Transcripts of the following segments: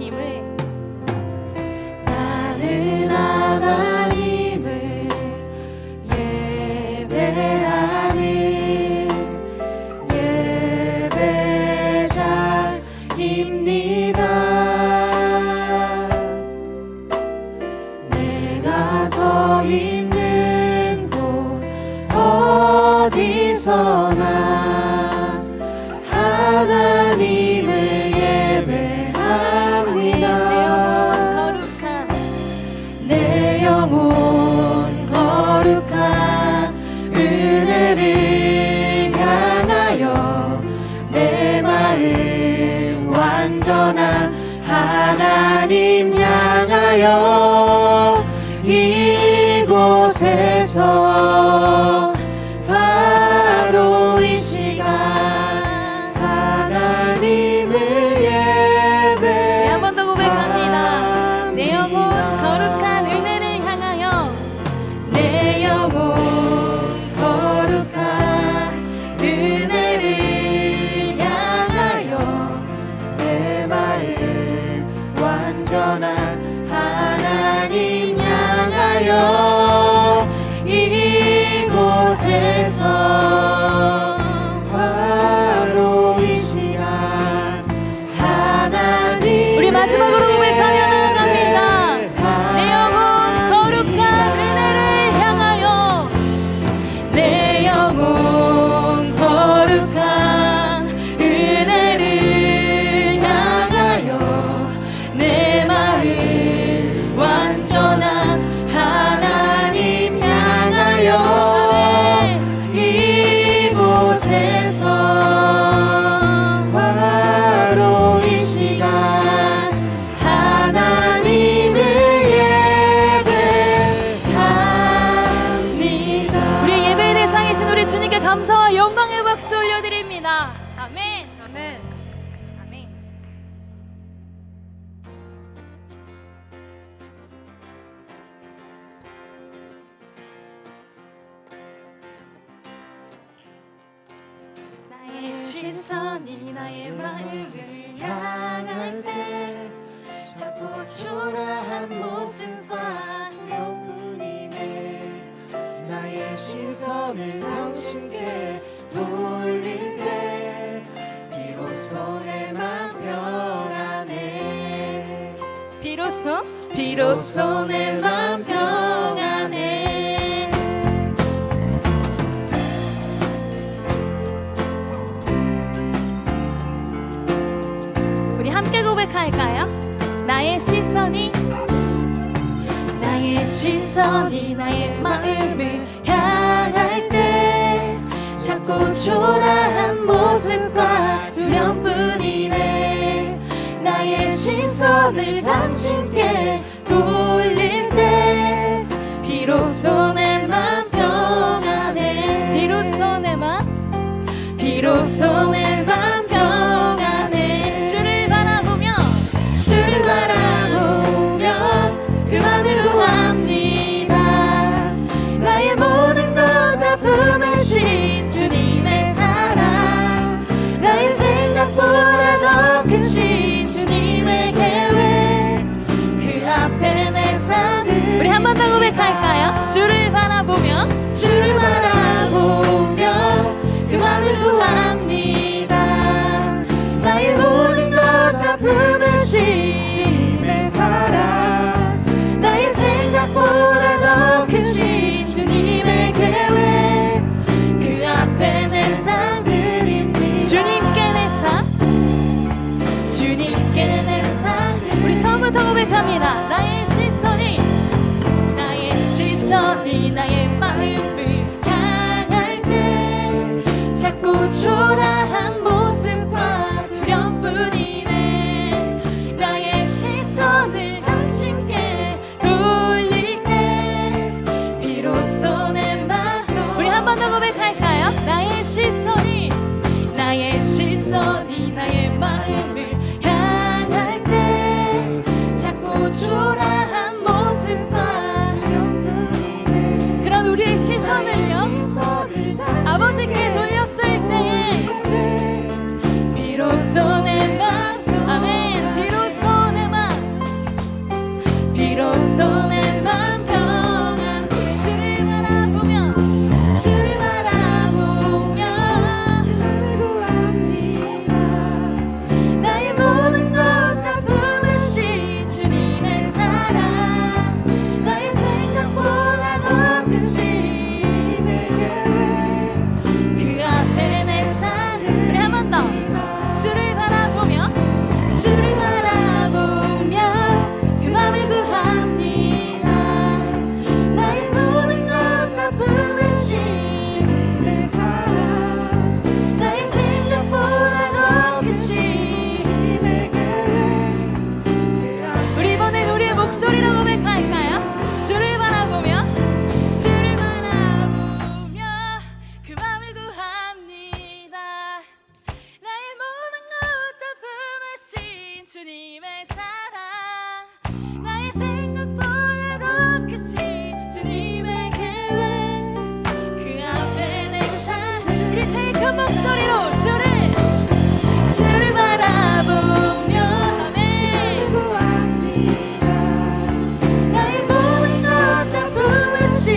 하나님을 나는 하나님을 예배하는 예배자입니다. 내가 서 있는 곳 어디서나 하나님을 예배합니다. 내 영혼 거룩한 은혜를 향하여 내 마음 완전한 하나님 향하여 이곳에서 바로 이 시간 하나님을 예배 한 번 더 고백합니다. 내 영혼 거룩한 은혜를 향하여 내 영혼 거룩한 은혜를 향하여 내 마음 완전한 하나님 향하여 이곳에서 바로 이 시간 하나님 우리 마지막으로 고백하며 나아갑니다. 내 영혼 거룩한 은혜를 향하여 내 영혼 거룩한 은혜를 향하여 내 마음 완전한 하나님 향하여 이곳에서 바로 이 시간 하나님을 예배합니다. 우리 예배의 대상이신 우리 주님께 감사와 영광의 박수 올려드립니다. 아멘. 아멘. 아멘. 나의 시선이 나의 마음을 향할 때 자꾸 초라한 모습과 두려움이네. 나의 시선을 당신께 돌릴 때 비로소 내 맘 평안해. 비로소 내 맘 평안해. 우리 함께 고백할까요? 나의 시선이 나의 마음을 향할 때 자꾸 초라한 모습과 두려움뿐이네. 나의 시선을 당신께 돌릴 때 비로소 내 맘 평안해. 비로소 내 맘 평안해. 주를 바라보며 그 맘을 구합니다. 나의 모든 것 다 품으신 주님의 사랑, 나의 생각보다 더 크신 주님의 계획, 그 앞에 내 삶을 우리 한 번 더 고백할까요? 주를 바라보며 그 맘을 구합니다. 나의 모든 것 다 품으신 주님의 사랑, 나의 생각보다 더 크신 주님의 계획, 그 앞에 내 삶 드립니다. 주님께 내 삶 우리 처음부터 고백합니다. 나의 시선이 나의 마음을 향할 때 자꾸 초라한 모습과 두려움뿐이네. 나의 시선을 당신께 돌릴 때 비로소 내 마음. 우리 한 번 더 고백할까요? 나의 시선이 나의 마음을 향할 때 자꾸 초라한 모습과 두려움뿐이네. 그런 우리의 시선을요 아버지께 돌렸을 때에 비로소 내 맘, 아멘, 비로소 내 맘 큰 목소리로 주를 바라보며 아멘. 구합니다. 나의 모든 것 다 부으신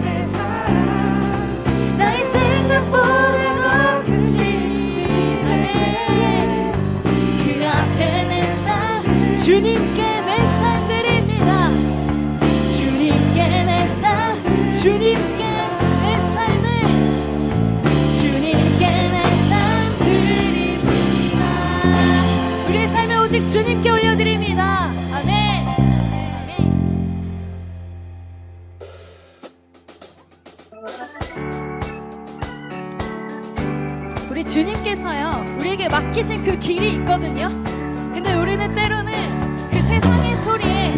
내 사랑, 나의 생각보다 더 크신 아멘. 그 앞에 내 삶, 주님께 내 삶 드립니다. 주님께 내 삶, 주님께 내 삶을 주님께 내 삶 드립니다. 우리의 삶을 오직 주님께 올려드립니다. 아멘. 아멘. 우리 주님께서요 우리에게 맡기신 그 길이 있거든요. 근데 우리는 때로는 그 세상의 소리에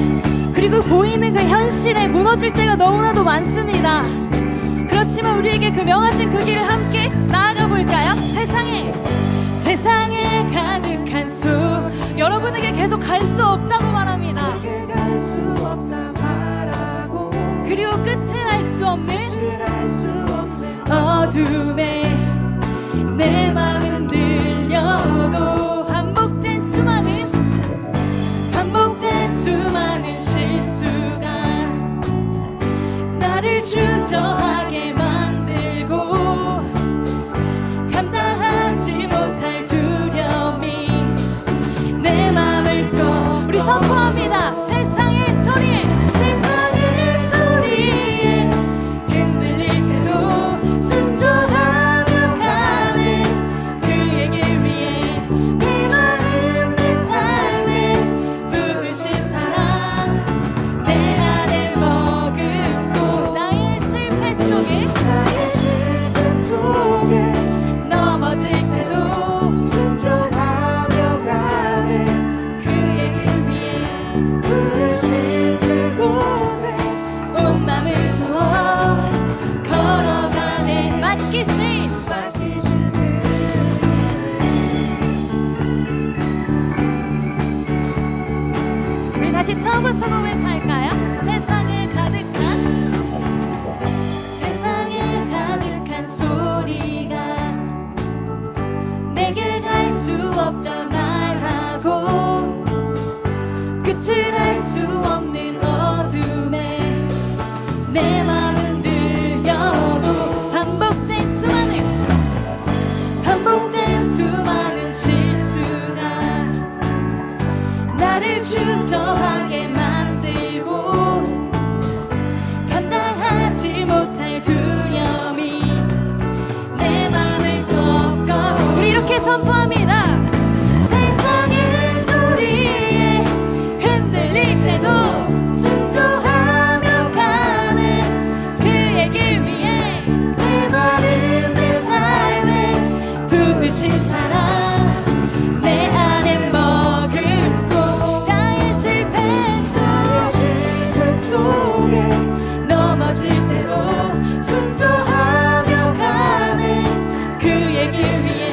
그리고 보이는 그 현실에 무너질 때가 너무나도 많습니다. 그렇지만 우리에게 그 명하신 그 길을 함께 나아가 볼까요? 세상에 가득한 수 여러분에게 계속 갈 수 없다고 말합니다. 갈 수 없다 말하고 그리고 끝을 알 수 없는 알수 없는 어둠에 내 맘은 들려도 반복된 수많은 실수가 나를 주저하게 만들고 감당하지 못할 두려움이 내 맘을 또 우리 선포합니다. 세상의 소리에 흔들릴 때도 순종하며 가는 그의 길 위에 내 마음 내 삶에 부으신 사랑 내 안에 머금고 나의 실패 속에 넘어질 때도 순종하며 가는 그의 길 위에 부르신 그곳에 온 맘을 두어 걸어가네 맡기신 맡기신 우리 다시 처음부터 고백할까요? 세상에 가득한 소리가 내게 갈 수 없다 말하고 끝을 알 수 없는 어둠에 내 맘은 들려도 반복된 수많은 실수가 나를 주저하게 만들고 감당하지 못할 두려움이 내 맘을 꺾어 우리 이렇게 선포합니다. 세상의 소리에 흔들릴 때도 순종하며 가는 그의 길 위에 내 마음 내 삶에 부으신 사랑 내 안에 머금고 나의 실패 속에 넘어질 때도 순종하며 가는 그의 길 위에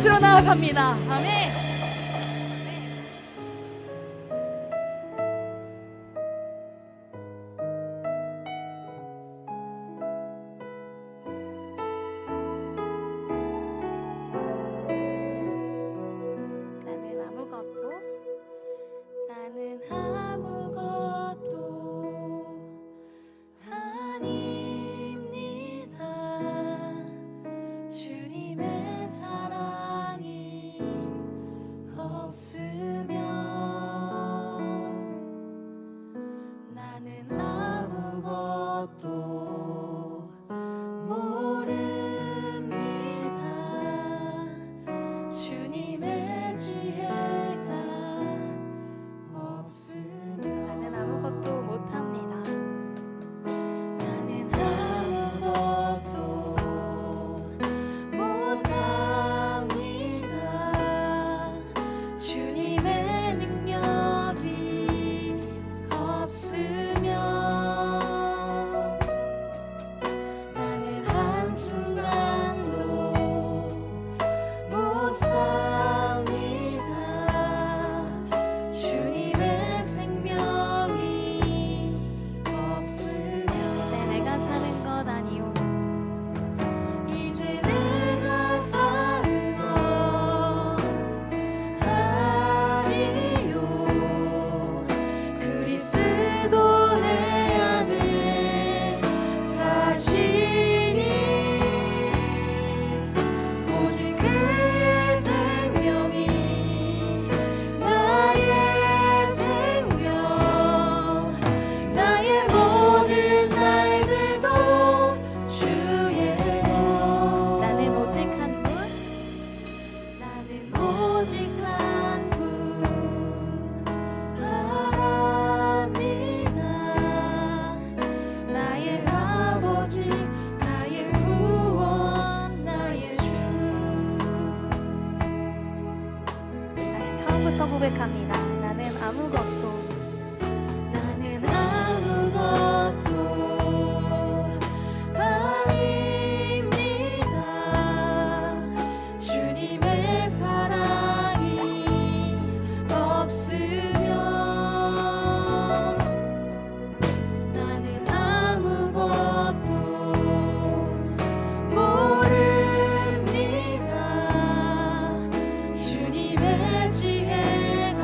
곳으로 나아갑니다. 아멘. 나는 아무것도 아닙니다. 주님의 사랑이 없으면 나는 아무것도 모릅니다. 주님의 지혜가 나는 아무것도 못합니다. 나는 아무것도 못합니다. 주님의 능력이 없으면 나는 한순간도 못 삽니다. 주님의 생명이 없으면 이제 내가 사는 것 아니오. 이제 내가 사는 것 아니요. 그리스도 내 안에 사시니 오직 그의 생명이 나의 생명. 나의 모든 날들도 주의 나는 오직 한 분. 나는 오직 한 분 바랍니다. 나의 아버지, 나의 구원, 나의 주. 다시 처음부터 고백합니다. 나는 아무것도 아닙니다. 주님의 사랑이 없으면 나는 아무것도 모릅니다. 주님의 지혜가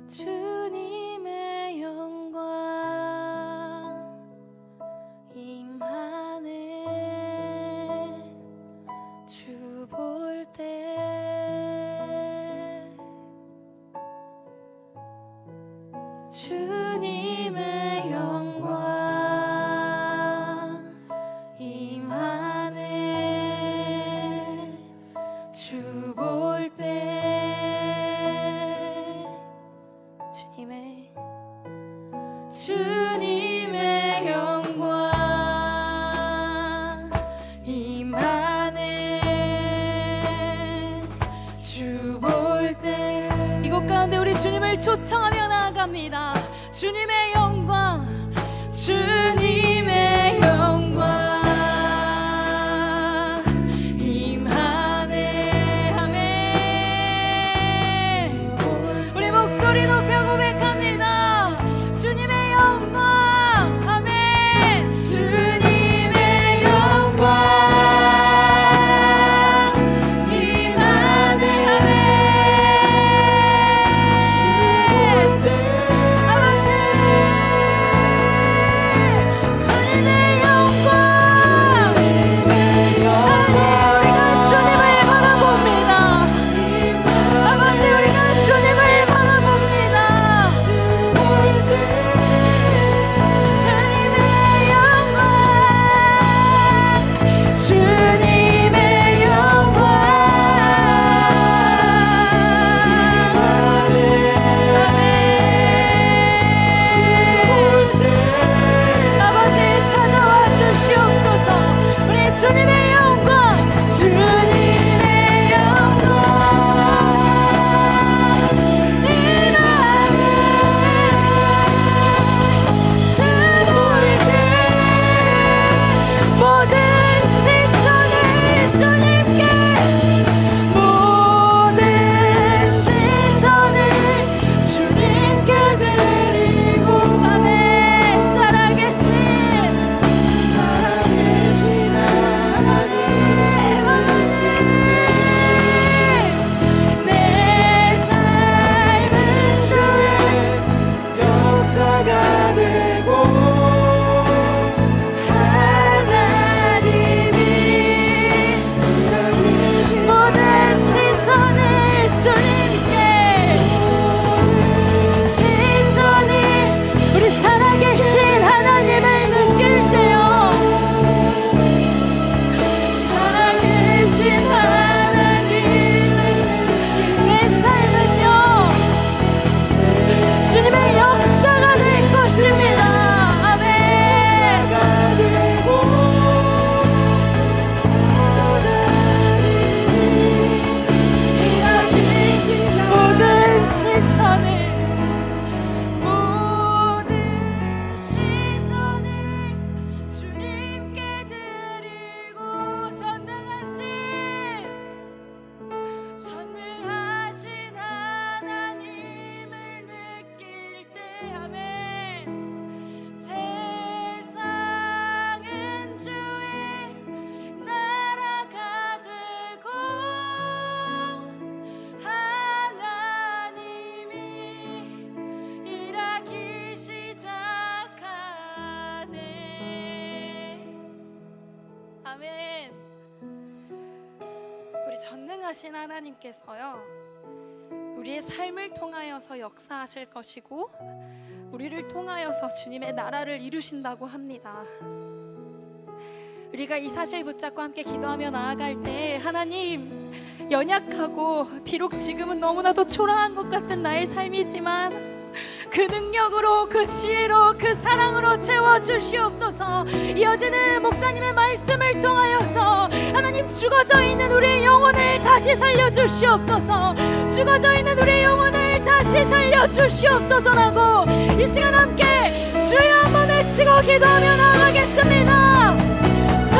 주님의 영광 임하네 주 볼 때 주님의 영광 임하네 주 볼 때 주님의 영광 임하네 주 볼 때 이곳 가운데 우리 주님을 초청하며 나아갑니다. 주님의 영광, 주님의 영광 임하네. 아멘. 우리 목소리 높여 고백합니다. 주님의 영광, 아멘. 주님의 영광 임하네. 아멘. 주님의 영광, 아니 우리가 주님을 바라봅니다. 아버지 우리가 주님을 바라봅니다. 주님의 영광, 주님의 영광 아버지 찾아와 주시옵소서. 우리 주님의 영광, 주님의 영광 임하네. 주 볼 때 모든 시선을 주님께, 모든 시선을 주님께 드리고, 아멘. 살아계신 하나님, 내 삶은 주의 역사가 되고 하나님이 모든 시선을 주님께, 시선이 우리 살아계신 하나님을 느낄 때요, 살아계신 하나님을 내 삶은요 주님의 역사가 될 것입니다. 아멘. 모든 시선을, 모든 시선을 주님께 드리고, 전능하신 하나님을 느낄 때, 아멘. 세상은 주의 나라가 되고 하나님이 일하기 시작하네. 아멘. 우리 전능하신 하나님께서요 우리의 삶을 통하여서 역사하실 것이고 우리를 통하여서 주님의 나라를 이루신다고 합니다. 우리가 이 사실 붙잡고 함께 기도하며 나아갈 때, 하나님, 연약하고 비록 지금은 너무나도 초라한 것 같은 나의 삶이지만 그 능력으로, 그 지혜로, 그 사랑으로 채워주시옵소서. 이어지는 목사님의 말씀을 통하여서 하나님, 죽어져 있는 우리의 영혼을 다시 살려주시옵소서. 죽어져 있는 우리의 영혼을 다시 살려주시옵소서라고 이 시간 함께 주여 한번 외치고 기도하며 나아가겠습니다. 주여,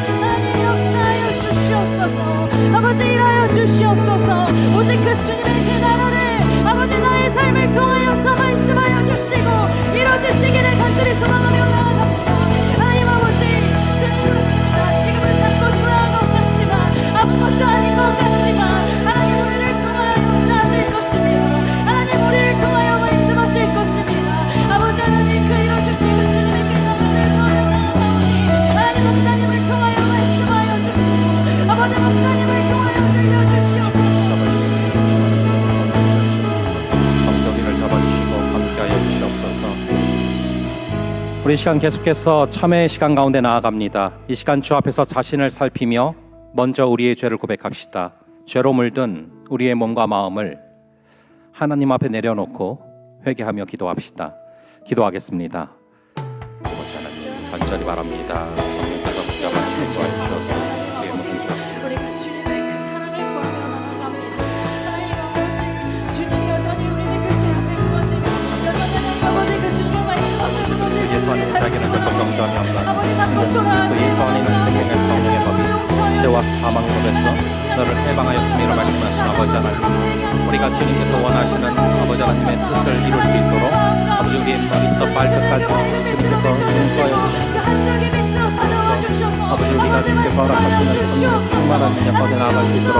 하나님 역사하여 주시옵소서. 아버지 일하여 주시옵소서. 오직 그 주님의 그 나라를 아버지 나의 삶을 통하여서 말씀하여 주시고 이루어주시기를 간절히 소망하며 나아갑니다. 하나님 아버지, 주님 그렇습니다. 지금은 작고 초라한 것 같지만 아버지 목사님을 통하여 들려주시옵소서. 성도기를 잡아주시고 함께하여 주시옵소서. 우리 시간 계속해서 참회의 시간 가운데 나아갑니다. 이 시간 주 앞에서 자신을 살피며 먼저 우리의 죄를 고백합시다. 죄로 물든 우리의 몸과 마음을 하나님 앞에 내려놓고 회개하며 기도합시다. 기도하겠습니다. 아버지 하나님, 간절히 바랍니다. 성령께서 붙잡아주시고 도와주셔서 우리의 모든 죄 우리가 주님의 그 사랑을 구하며 나아갑니다. 하나님 아버지, 주님 여전히 우리는 그 죄 앞에 무너지고 여전히 아버지 그 주님의 말씀 앞에 무너지고 예수 안에 자기는 결코 정죄함이 없다. 아버지 자꾸 그리스도 초라하게 예수 안에 있는 생명의 성령의 법이 죄와 사망의 법에서 너를 해방하였음이라 말씀하신 아버지 하나님, 우리가 주님께서 원하시는 아버지 하나님의 뜻을 이룰 수 있도록 아버지 우리의 머리부터 발끝까지 주님께서 용서하여 그 한줄기 빛으로 찾아와 주셔서 아버지 우리가 주께서 허락하시는 성령 충만한 능력 가운데 나아갈 수 있도록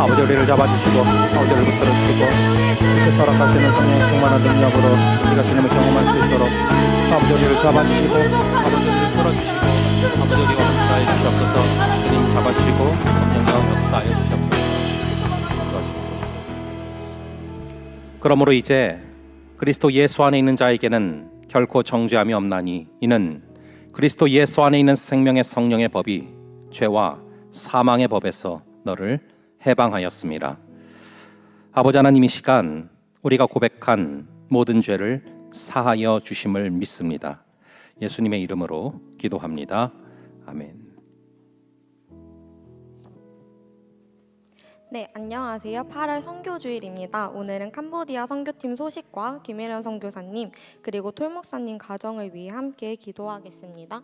아버지 우리를 잡아주시고 아버지 우리를 붙들어 주시고 주께서 허락하시는 성령 충만한 능력으로 우리가 주님을 경험할 수 있도록 아버지 우리를 잡아주시고 아버지 우리를 끌어주시고 아버지 우리가 역사해 주시옵소서. 주님 잡아주시고 성령여 역사하여 주옵소서. 도와주옵소서. 그러므로 이제 그리스도 예수 안에 있는 자에게는 결코 정죄함이 없나니 이는 그리스도 예수 안에 있는 생명의 성령의 법이 죄와 사망의 법에서 너를 해방하였습니다. 아버지 하나님, 이 시간 우리가 고백한 모든 죄를 사하여 주심을 믿습니다. 예수님의 이름으로 기도합니다. 아멘. 네, 안녕하세요. 8월 선교주일입니다. 오늘은 캄보디아 선교팀 소식과 김혜련 선교사님 그리고 톨목사님 가정을 위해 함께 기도하겠습니다.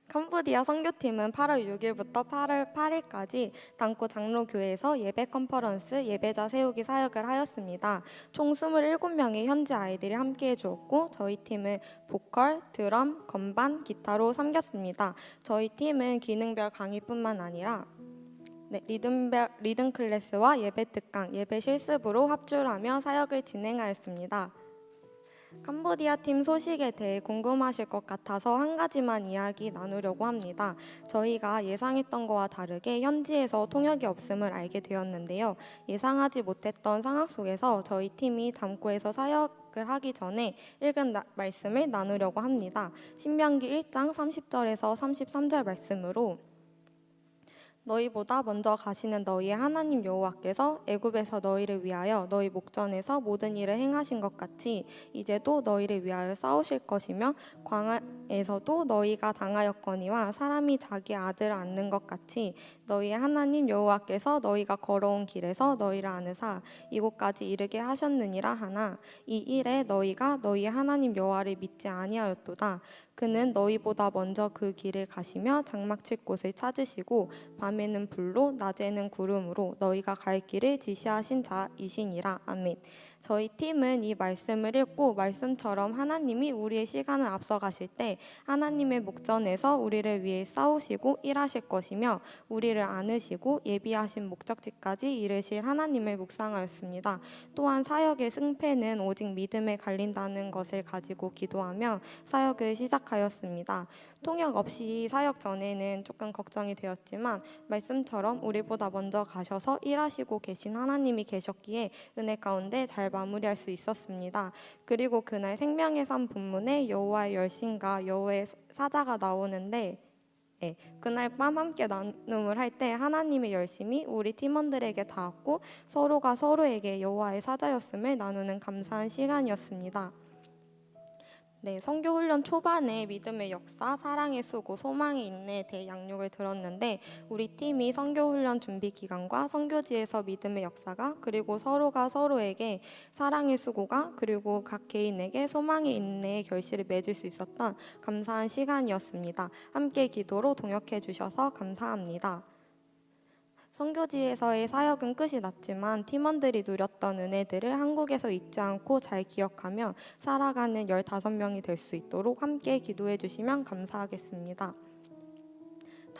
캄보디아 선교팀은 8월 6일부터 8월 8일까지 당코 장로교회에서 예배 컨퍼런스 예배자 세우기 사역을 하였습니다. 총 27명의 현지 아이들이 함께해 주었고 저희 팀은 보컬, 드럼, 건반, 기타로 섬겼습니다. 저희 팀은 기능별 강의뿐만 아니라 리듬 클래스와 예배 특강, 예배 실습으로 합주를 하며 사역을 진행하였습니다. 캄보디아 팀 소식에 대해 궁금하실 것 같아서 한 가지만 이야기 나누려고 합니다. 저희가 예상했던 것과 다르게 현지에서 통역이 없음을 알게 되었는데요. 예상하지 못했던 상황 속에서 저희 팀이 담고에서 사역을 하기 전에 읽은 말씀을 나누려고 합니다. 신명기 1장 30절에서 33절 말씀으로 너희보다 먼저 가시는 너희의 하나님 여호와께서 애굽에서 너희를 위하여 너희 목전에서 모든 일을 행하신 것 같이 이제도 너희를 위하여 싸우실 것이며 광야에서도 너희가 당하였거니와 사람이 자기 아들을 안는 것 같이 너희의 하나님 여호와께서 너희가 걸어온 길에서 너희를 안으사 이곳까지 이르게 하셨느니라 하나 이 일에 너희가 너희의 하나님 여호와를 믿지 아니하였도다. 그는 너희보다 먼저 그 길을 가시며 장막 칠 곳을 찾으시고 밤에는 불로 낮에는 구름으로 너희가 갈 길을 지시하신 자이시니라. 아멘. 저희 팀은 이 말씀을 읽고 말씀처럼 하나님이 우리의 시간을 앞서가실 때 하나님의 목전에서 우리를 위해 싸우시고 일하실 것이며 우리를 안으시고 예비하신 목적지까지 이르실 하나님을 묵상하였습니다. 또한 사역의 승패는 오직 믿음에 갈린다는 것을 가지고 기도하며 사역을 시작하였습니다. 통역 없이 사역 전에는 조금 걱정이 되었지만 말씀처럼 우리보다 먼저 가셔서 일하시고 계신 하나님이 계셨기에 은혜 가운데 잘 마무리할 수 있었습니다. 그리고 그날 생명의 산 본문에 여호와의 열심과 여호와의 사자가 나오는데 그날 밤 함께 나눔을 할 때 하나님의 열심이 우리 팀원들에게 닿았고 서로가 서로에게 여호와의 사자였음을 나누는 감사한 시간이었습니다. 선교훈련 초반에 믿음의 역사, 사랑의 수고, 소망의 인내에 대해 양육을 들었는데 우리 팀이 선교훈련 준비 기간과 선교지에서 믿음의 역사가 그리고 서로가 서로에게 사랑의 수고가 그리고 각 개인에게 소망의 인내의 결실을 맺을 수 있었던 감사한 시간이었습니다. 함께 기도로 동역해 주셔서 감사합니다. 선교지에서의 사역은 끝이 났지만 팀원들이 누렸던 은혜들을 한국에서 잊지 않고 잘 기억하며 살아가는 15명이 될 수 있도록 함께 기도해 주시면 감사하겠습니다.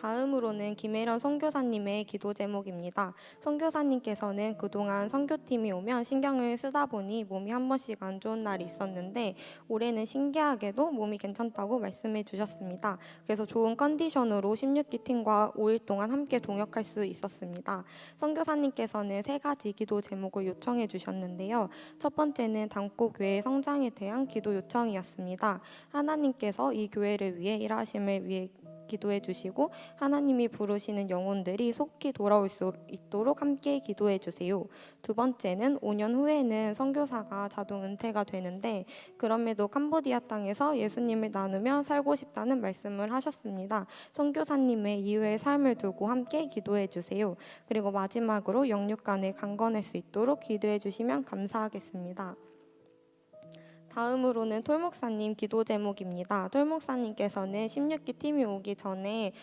다음으로는 김혜련 선교사님의 기도 제목입니다. 선교사님께서는 그동안 선교팀이 오면 신경을 쓰다 보니 몸이 한 번씩 안 좋은 날이 있었는데 올해는 신기하게도 몸이 괜찮다고 말씀해 주셨습니다. 그래서 좋은 컨디션으로 16기 팀과 5일 동안 함께 동역할 수 있었습니다. 선교사님께서는 3가지 기도 제목을 요청해 주셨는데요. 첫 번째는 담고 교회의 성장에 대한 기도 요청이었습니다. 하나님께서 이 교회를 위해 일하심을 위해 기도해 주시고 하나님이 부르시는 영혼들이 속히 돌아올 수 있도록 함께 기도해 주세요. 두 번째는 5년 후에는 선교사가 자동 은퇴가 되는데 그럼에도 캄보디아 땅에서 예수님을 나누며 살고 싶다는 말씀을 하셨습니다. 선교사님의 이후의 삶을 두고 함께 기도해 주세요. 그리고 마지막으로 영육간에 강건할 수 있도록 기도해 주시면 감사하겠습니다. 다음으로는 톨목사님 기도 제목입니다. 톨목사님께서는 16기 팀이 오기 전에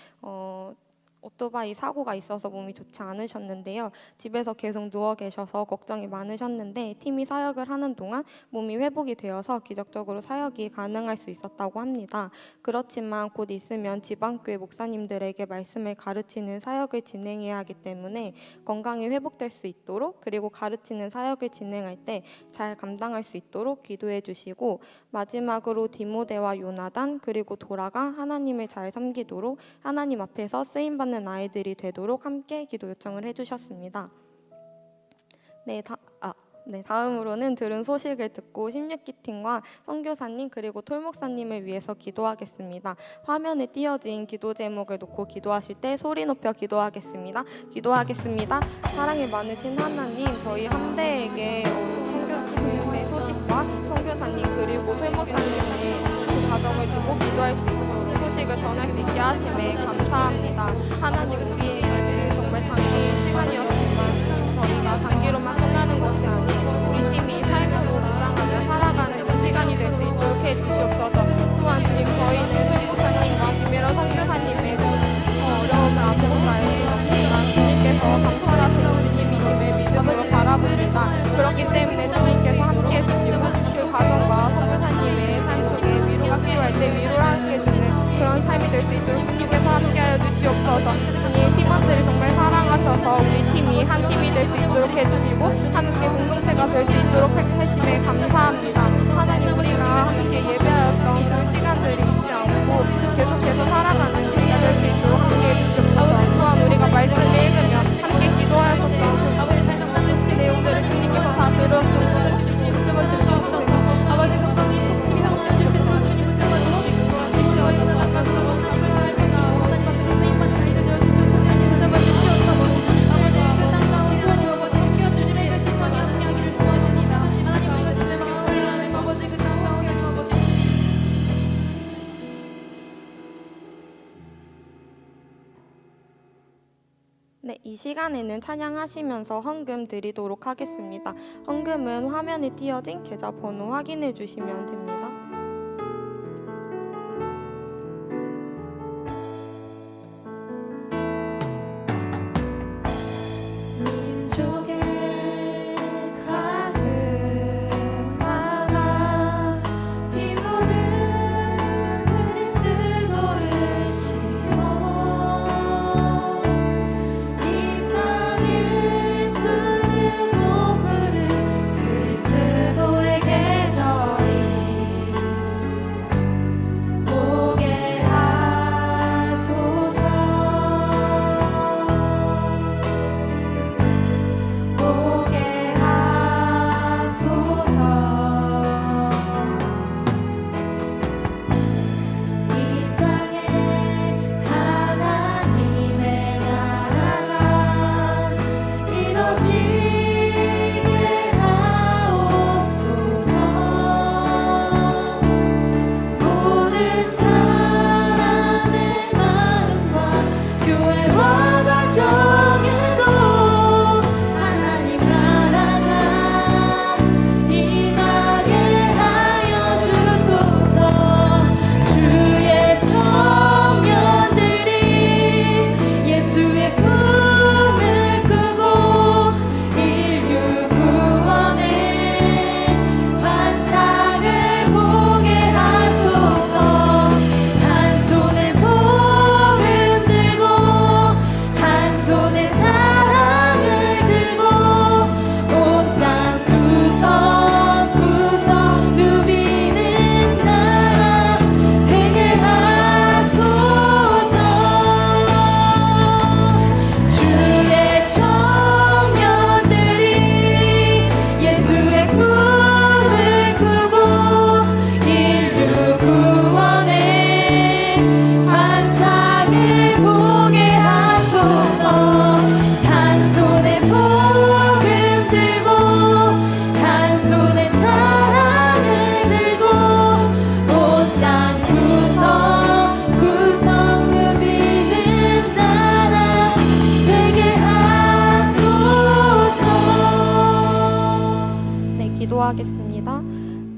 오토바이 사고가 있어서 몸이 좋지 않으셨는데요. 집에서 계속 누워 계셔서 걱정이 많으셨는데 팀이 사역을 하는 동안 몸이 회복이 되어서 기적적으로 사역이 가능할 수 있었다고 합니다. 그렇지만 곧 있으면 지방교회 목사님들에게 말씀을 가르치는 사역을 진행해야 하기 때문에 건강이 회복될 수 있도록 그리고 가르치는 사역을 진행할 때 잘 감당할 수 있도록 기도해 주시고 마지막으로 디모데와 요나단 그리고 도라가 하나님을 잘 섬기도록 하나님 앞에서 쓰임받는 아이들이 되도록 함께 기도 요청을 해주셨습니다. 다음으로는 들은 소식을 듣고 16기 팀과 선교사님 그리고 톨목사님을 위해서 기도하겠습니다. 화면에 띄어진 기도 제목을 놓고 기도하실 때 소리 높여 기도하겠습니다. 기도하겠습니다. 사랑이 많으신 하나님, 저희 함대에게 선교팀의 소식과 선교사님 그리고 톨목사님의 그 가정을 두고 기도할 수 있도록 소식을 전할 수 있게 하심에 감사합니다. 하나님, 우리에게는 정말 단기의 시간이었지만 저희가 단기로만 끝나는 것이 아니고 우리 팀이 삶으로 무장하며 살아가는 그 시간이 될 수 있도록 해주시옵소서. 또한 주님, 저희는 선교사님과 김혜라 선교사님의 어려움을 아무것도 알 수 없지만 주님께서 감찰하시는 주님이심을 믿음으로 바라봅니다. 그렇기 때문에 주님께서 함께 해주시고 그 가정과 선교사님의 삶 속에 위로가 필요할 때 위로를 함께 해주는 그런 삶이 될 수 있도록 주님께서 함께하여 주시옵소서. 주님, 팀원들을 정말 사랑하셔서 우리 팀이 한 팀이 될 수 있도록 해주시고 함께 공동체가 될 수 있도록 하심에 감사합니다. 하나님, 우리가 함께 예배하였던 그 시간들이 잊지 않고 계속해서 살아가는 우리가 될 수 있도록 함께 해주시옵소서. 또한 우리가 말씀을 읽으며 함께 기도하셨던 그 내용들을 주님께서 다 들었습니다. 주시옵소서. 아버지 건강히 속히 회복될 수 있도록 주님 붙잡아 주시고 주시옵소서. 하나님 앞에서 쓰임받는 아이들 되어주시도록 하나님 붙잡아 주시옵소서. 아버지 그 땅 가운데 하나님 아버지 함께여 주시는 이런 시선이 함께하기를 소원합니다. 하나님 우리가 주는 마음을 하나님 아버지 그 땅 가운데 하나님 아버지 이 시간에는 찬양하시면서 헌금 드리도록 하겠습니다. 헌금은 화면에 띄어진 계좌번호 확인해 주시면 됩니다. 민족의 가슴 하나 피 묻은 그리스도를 심어 이 땅에 푸르고 푸른 그리스도의 계절이 오게 하소서. 오게 하소서. 이 땅에 하나님의 나라가 이루어지게 하옵소서. 모든 사람의 마음과 교회와 가정에도 하나님 나라가 임하게 하여 주소서. 주의 청년들이 예수의 꿈을 꾸고 인류 구원의 환상을 보게 하소서. 한 손에 복음 들고 기도하겠습니다.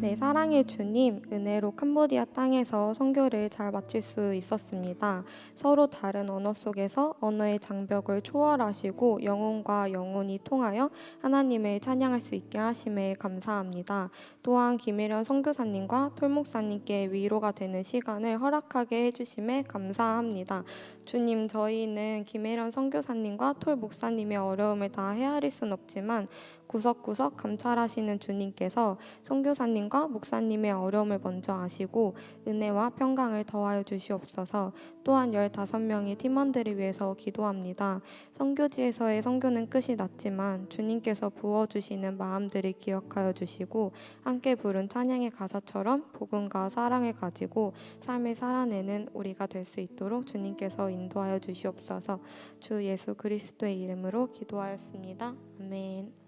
네, 사랑의 주님, 은혜로 캄보디아 땅에서 선교를 잘 마칠 수 있었습니다. 서로 다른 언어 속에서 언어의 장벽을 초월하시고 영혼과 영혼이 통하여 하나님을 찬양할 수 있게 하심에 감사합니다. 또한 김혜련 선교사님과 톨목사님께 위로가 되는 시간을 허락하게 해주심에 감사합니다. 주님, 저희는 김혜련 선교사님과 톨 목사님의 어려움을 다 헤아릴 순 없지만 구석구석 감찰하시는 주님께서 선교사님과 목사님의 어려움을 먼저 아시고 은혜와 평강을 더하여 주시옵소서. 또한 15명의 팀원들을 위해서 기도합니다. 선교지에서의 선교는 끝이 났지만 주님께서 부어주시는 마음들을 기억하여 주시고 함께 부른 찬양의 가사처럼 복음과 사랑을 가지고 삶을 살아내는 우리가 될 수 있도록 주님께서 인도하여 주시옵소서. 주 예수 그리스도의 이름으로 기도하였습니다. 아멘.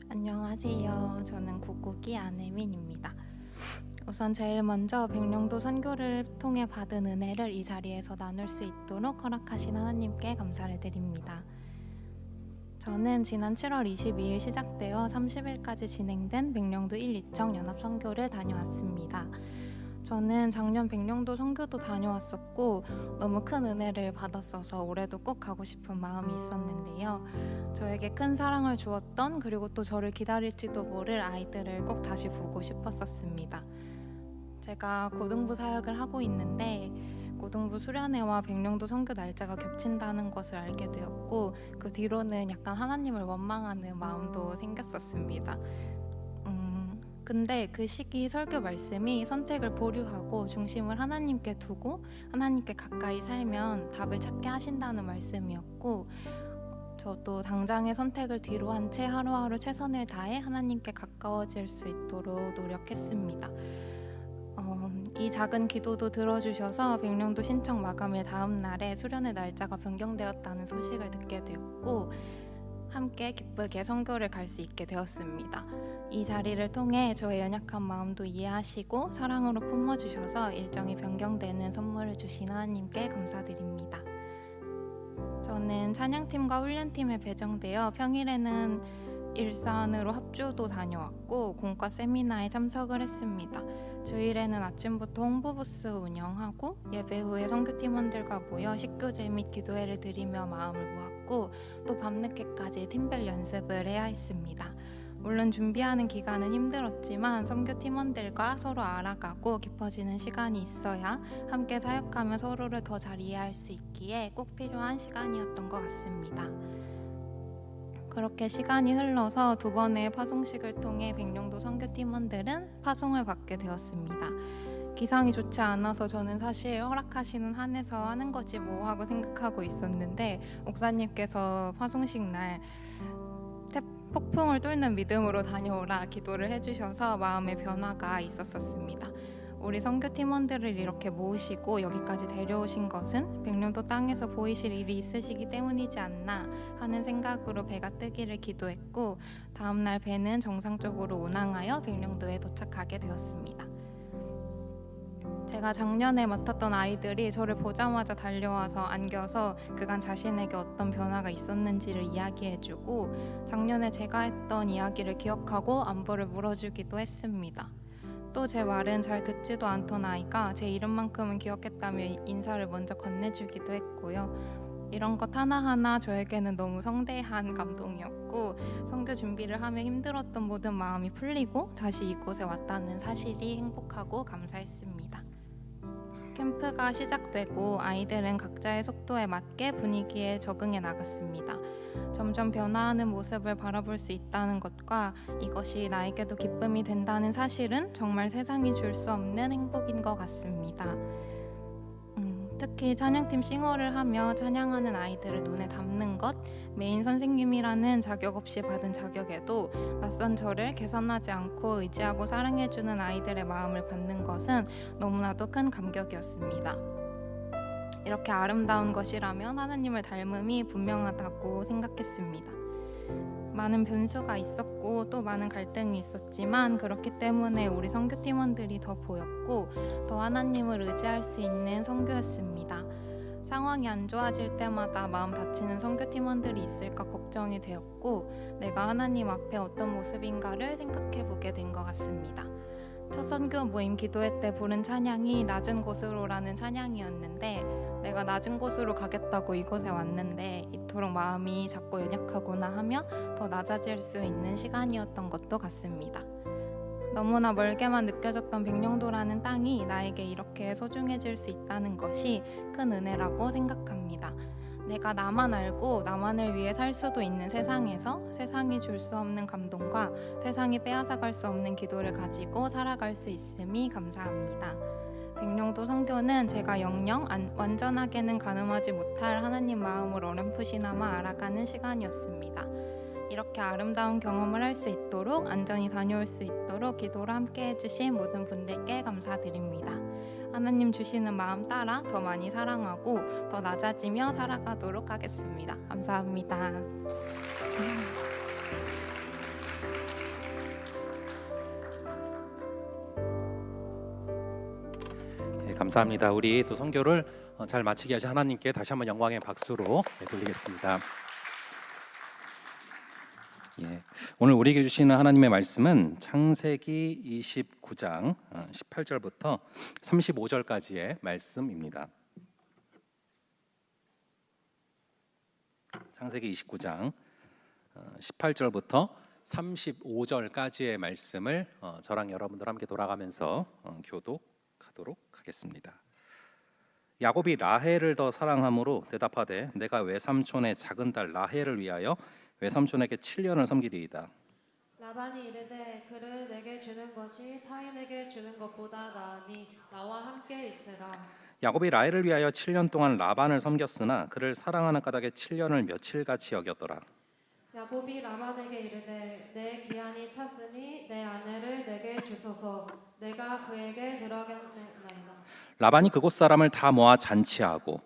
안녕하세요. 저는 국국이 안혜민입니다. 우선 제일 먼저 백령도 선교를 통해 받은 은혜를 이 자리에서 나눌 수 있도록 허락하신 하나님께 감사를 드립니다. 저는 지난 7월 22일 시작되어 30일까지 진행된 백령도 1, 2청 연합 선교를 다녀왔습니다. 저는 작년 백령도 선교도 다녀왔었고 너무 큰 은혜를 받았어서 올해도 꼭 가고 싶은 마음이 있었는데요. 저에게 큰 사랑을 주었던 그리고 또 저를 기다릴지도 모를 아이들을 꼭 다시 보고 싶었었습니다. 제가 고등부 사역을 하고 있는데 고등부 수련회와 백령도 선교 날짜가 겹친다는 것을 알게 되었고 그 뒤로는 약간 하나님을 원망하는 마음도 생겼었습니다. 근데 그 시기 설교 말씀이 선택을 보류하고 중심을 하나님께 두고 하나님께 가까이 살면 답을 찾게 하신다는 말씀이었고 저도 당장의 선택을 뒤로 한 채 하루하루 최선을 다해 하나님께 가까워질 수 있도록 노력했습니다. 이 작은 기도도 들어주셔서 백령도 신청 마감일 다음 날에 수련회 날짜가 변경되었다는 소식을 듣게 되었고 함께 기쁘게 선교를 갈 수 있게 되었습니다. 이 자리를 통해 저의 연약한 마음도 이해하시고 사랑으로 품어주셔서 일정이 변경되는 선물을 주신 하나님께 감사드립니다. 저는 찬양팀과 훈련팀에 배정되어 평일에는 일산으로 합주도 다녀왔고 공과 세미나에 참석을 했습니다. 주일에는 아침부터 홍보부스 운영하고 예배 후에 선교팀원들과 모여 식교제 및 기도회를 드리며 마음을 모았고 또 밤늦게까지 팀별 연습을 해야 했습니다. 물론 준비하는 기간은 힘들었지만 선교팀원들과 서로 알아가고 깊어지는 시간이 있어야 함께 사역하며 서로를 더 잘 이해할 수 있기에 꼭 필요한 시간이었던 것 같습니다. 그렇게 시간이 흘러서 2번의 파송식을 통해 백령도 선교팀원들은 파송을 받게 되었습니다. 기상이 좋지 않아서 저는 사실 허락하시는 한에서 하는 거지 뭐 하고 생각하고 있었는데 목사님께서 파송식 날 폭풍을 뚫는 믿음으로 다녀오라 기도를 해주셔서 마음의 변화가 있었습니다. 우리 선교팀원들을 이렇게 모으시고 여기까지 데려오신 것은 백령도 땅에서 보이실 일이 있으시기 때문이지 않나 하는 생각으로 배가 뜨기를 기도했고 다음날 배는 정상적으로 운항하여 백령도에 도착하게 되었습니다. 제가 작년에 맡았던 아이들이 저를 보자마자 달려와서 안겨서 그간 자신에게 어떤 변화가 있었는지를 이야기해주고 작년에 제가 했던 이야기를 기억하고 안부를 물어주기도 했습니다. 또 제 말은 잘 듣지도 않던 아이가 제 이름만큼은 기억했다며 인사를 먼저 건네주기도 했고요. 이런 것 하나하나 저에게는 너무 성대한 감동이었고 선교 준비를 하며 힘들었던 모든 마음이 풀리고 다시 이곳에 왔다는 사실이 행복하고 감사했습니다. 캠프가 시작되고 아이들은 각자의 속도에 맞게 분위기에 적응해 나갔습니다. 점점 변화하는 모습을 바라볼 수 있다는 것과 이것이 나에게도 기쁨이 된다는 사실은 정말 세상이 줄 수 없는 행복인 것 같습니다. 특히 찬양팀 싱어를 하며 찬양하는 아이들을 눈에 담는 것, 메인 선생님이라는 자격 없이 받은 자격에도 낯선 저를 개선하지 않고 의지하고 사랑해주는 아이들의 마음을 받는 것은 너무나도 큰 감격이었습니다. 이렇게 아름다운 것이라면 하나님을 닮음이 분명하다고 생각했습니다. 많은 변수가 있었고 또 많은 갈등이 있었지만 그렇기 때문에 우리 선교팀원들이 더 보였고 더 하나님을 의지할 수 있는 선교였습니다. 상황이 안 좋아질 때마다 마음 다치는 선교팀원들이 있을까 걱정이 되었고 내가 하나님 앞에 어떤 모습인가를 생각해 보게 된 것 같습니다. 첫 선교 모임 기도회 때 부른 찬양이 낮은 곳으로라는 찬양이었는데 내가 낮은 곳으로 가겠다고 이곳에 왔는데 이토록 마음이 작고 연약하구나 하며 더 낮아질 수 있는 시간이었던 것도 같습니다. 너무나 멀게만 느껴졌던 백령도라는 땅이 나에게 이렇게 소중해질 수 있다는 것이 큰 은혜라고 생각합니다. 내가 나만 알고 나만을 위해 살 수도 있는 세상에서 세상이 줄 수 없는 감동과 세상이 빼앗아갈 수 없는 기도를 가지고 살아갈 수 있음이 감사합니다. 백령도 선교는 제가 영영 완전하게는 가늠하지 못할 하나님 마음을 어렴풋이나마 알아가는 시간이었습니다. 이렇게 아름다운 경험을 할 수 있도록 안전히 다녀올 수 있도록 기도를 함께 해주신 모든 분들께 감사드립니다. 하나님 주시는 마음 따라 더 많이 사랑하고 더 낮아지며 살아가도록 하겠습니다. 감사합니다. 네, 감사합니다. 우리 또 선교를 잘 마치게 하신 하나님께 다시 한번 영광의 박수로 돌리겠습니다. 예, 오늘 우리에게 주시는 하나님의 말씀은 창세기 29장 18절부터 35절까지의 말씀입니다. 창세기 29장 18절부터 35절까지의 말씀을 저랑 여러분들 함께 돌아가면서 교독하도록 하겠습니다. 야곱이 라헬을 더 사랑함으로 대답하되 내가 외삼촌의 작은 딸 라헬을 위하여 외삼촌에게 7년을 섬기리이다. 라반이 이르되 그를 내게 주는 것이 타인에게 주는 것보다 나으니 나와 함께 있으라. 야곱이 라헬을 위하여 7년 동안 라반을 섬겼으나 그를 사랑하는 까닭에 7년을 며칠같이 여겼더라. 야곱이 라반에게 이르되 내 기한이 찼으니 내 아내를 내게 주소서. 내가 그에게 들어가겠나이다. 라반이 그곳 사람을 다 모아 잔치하고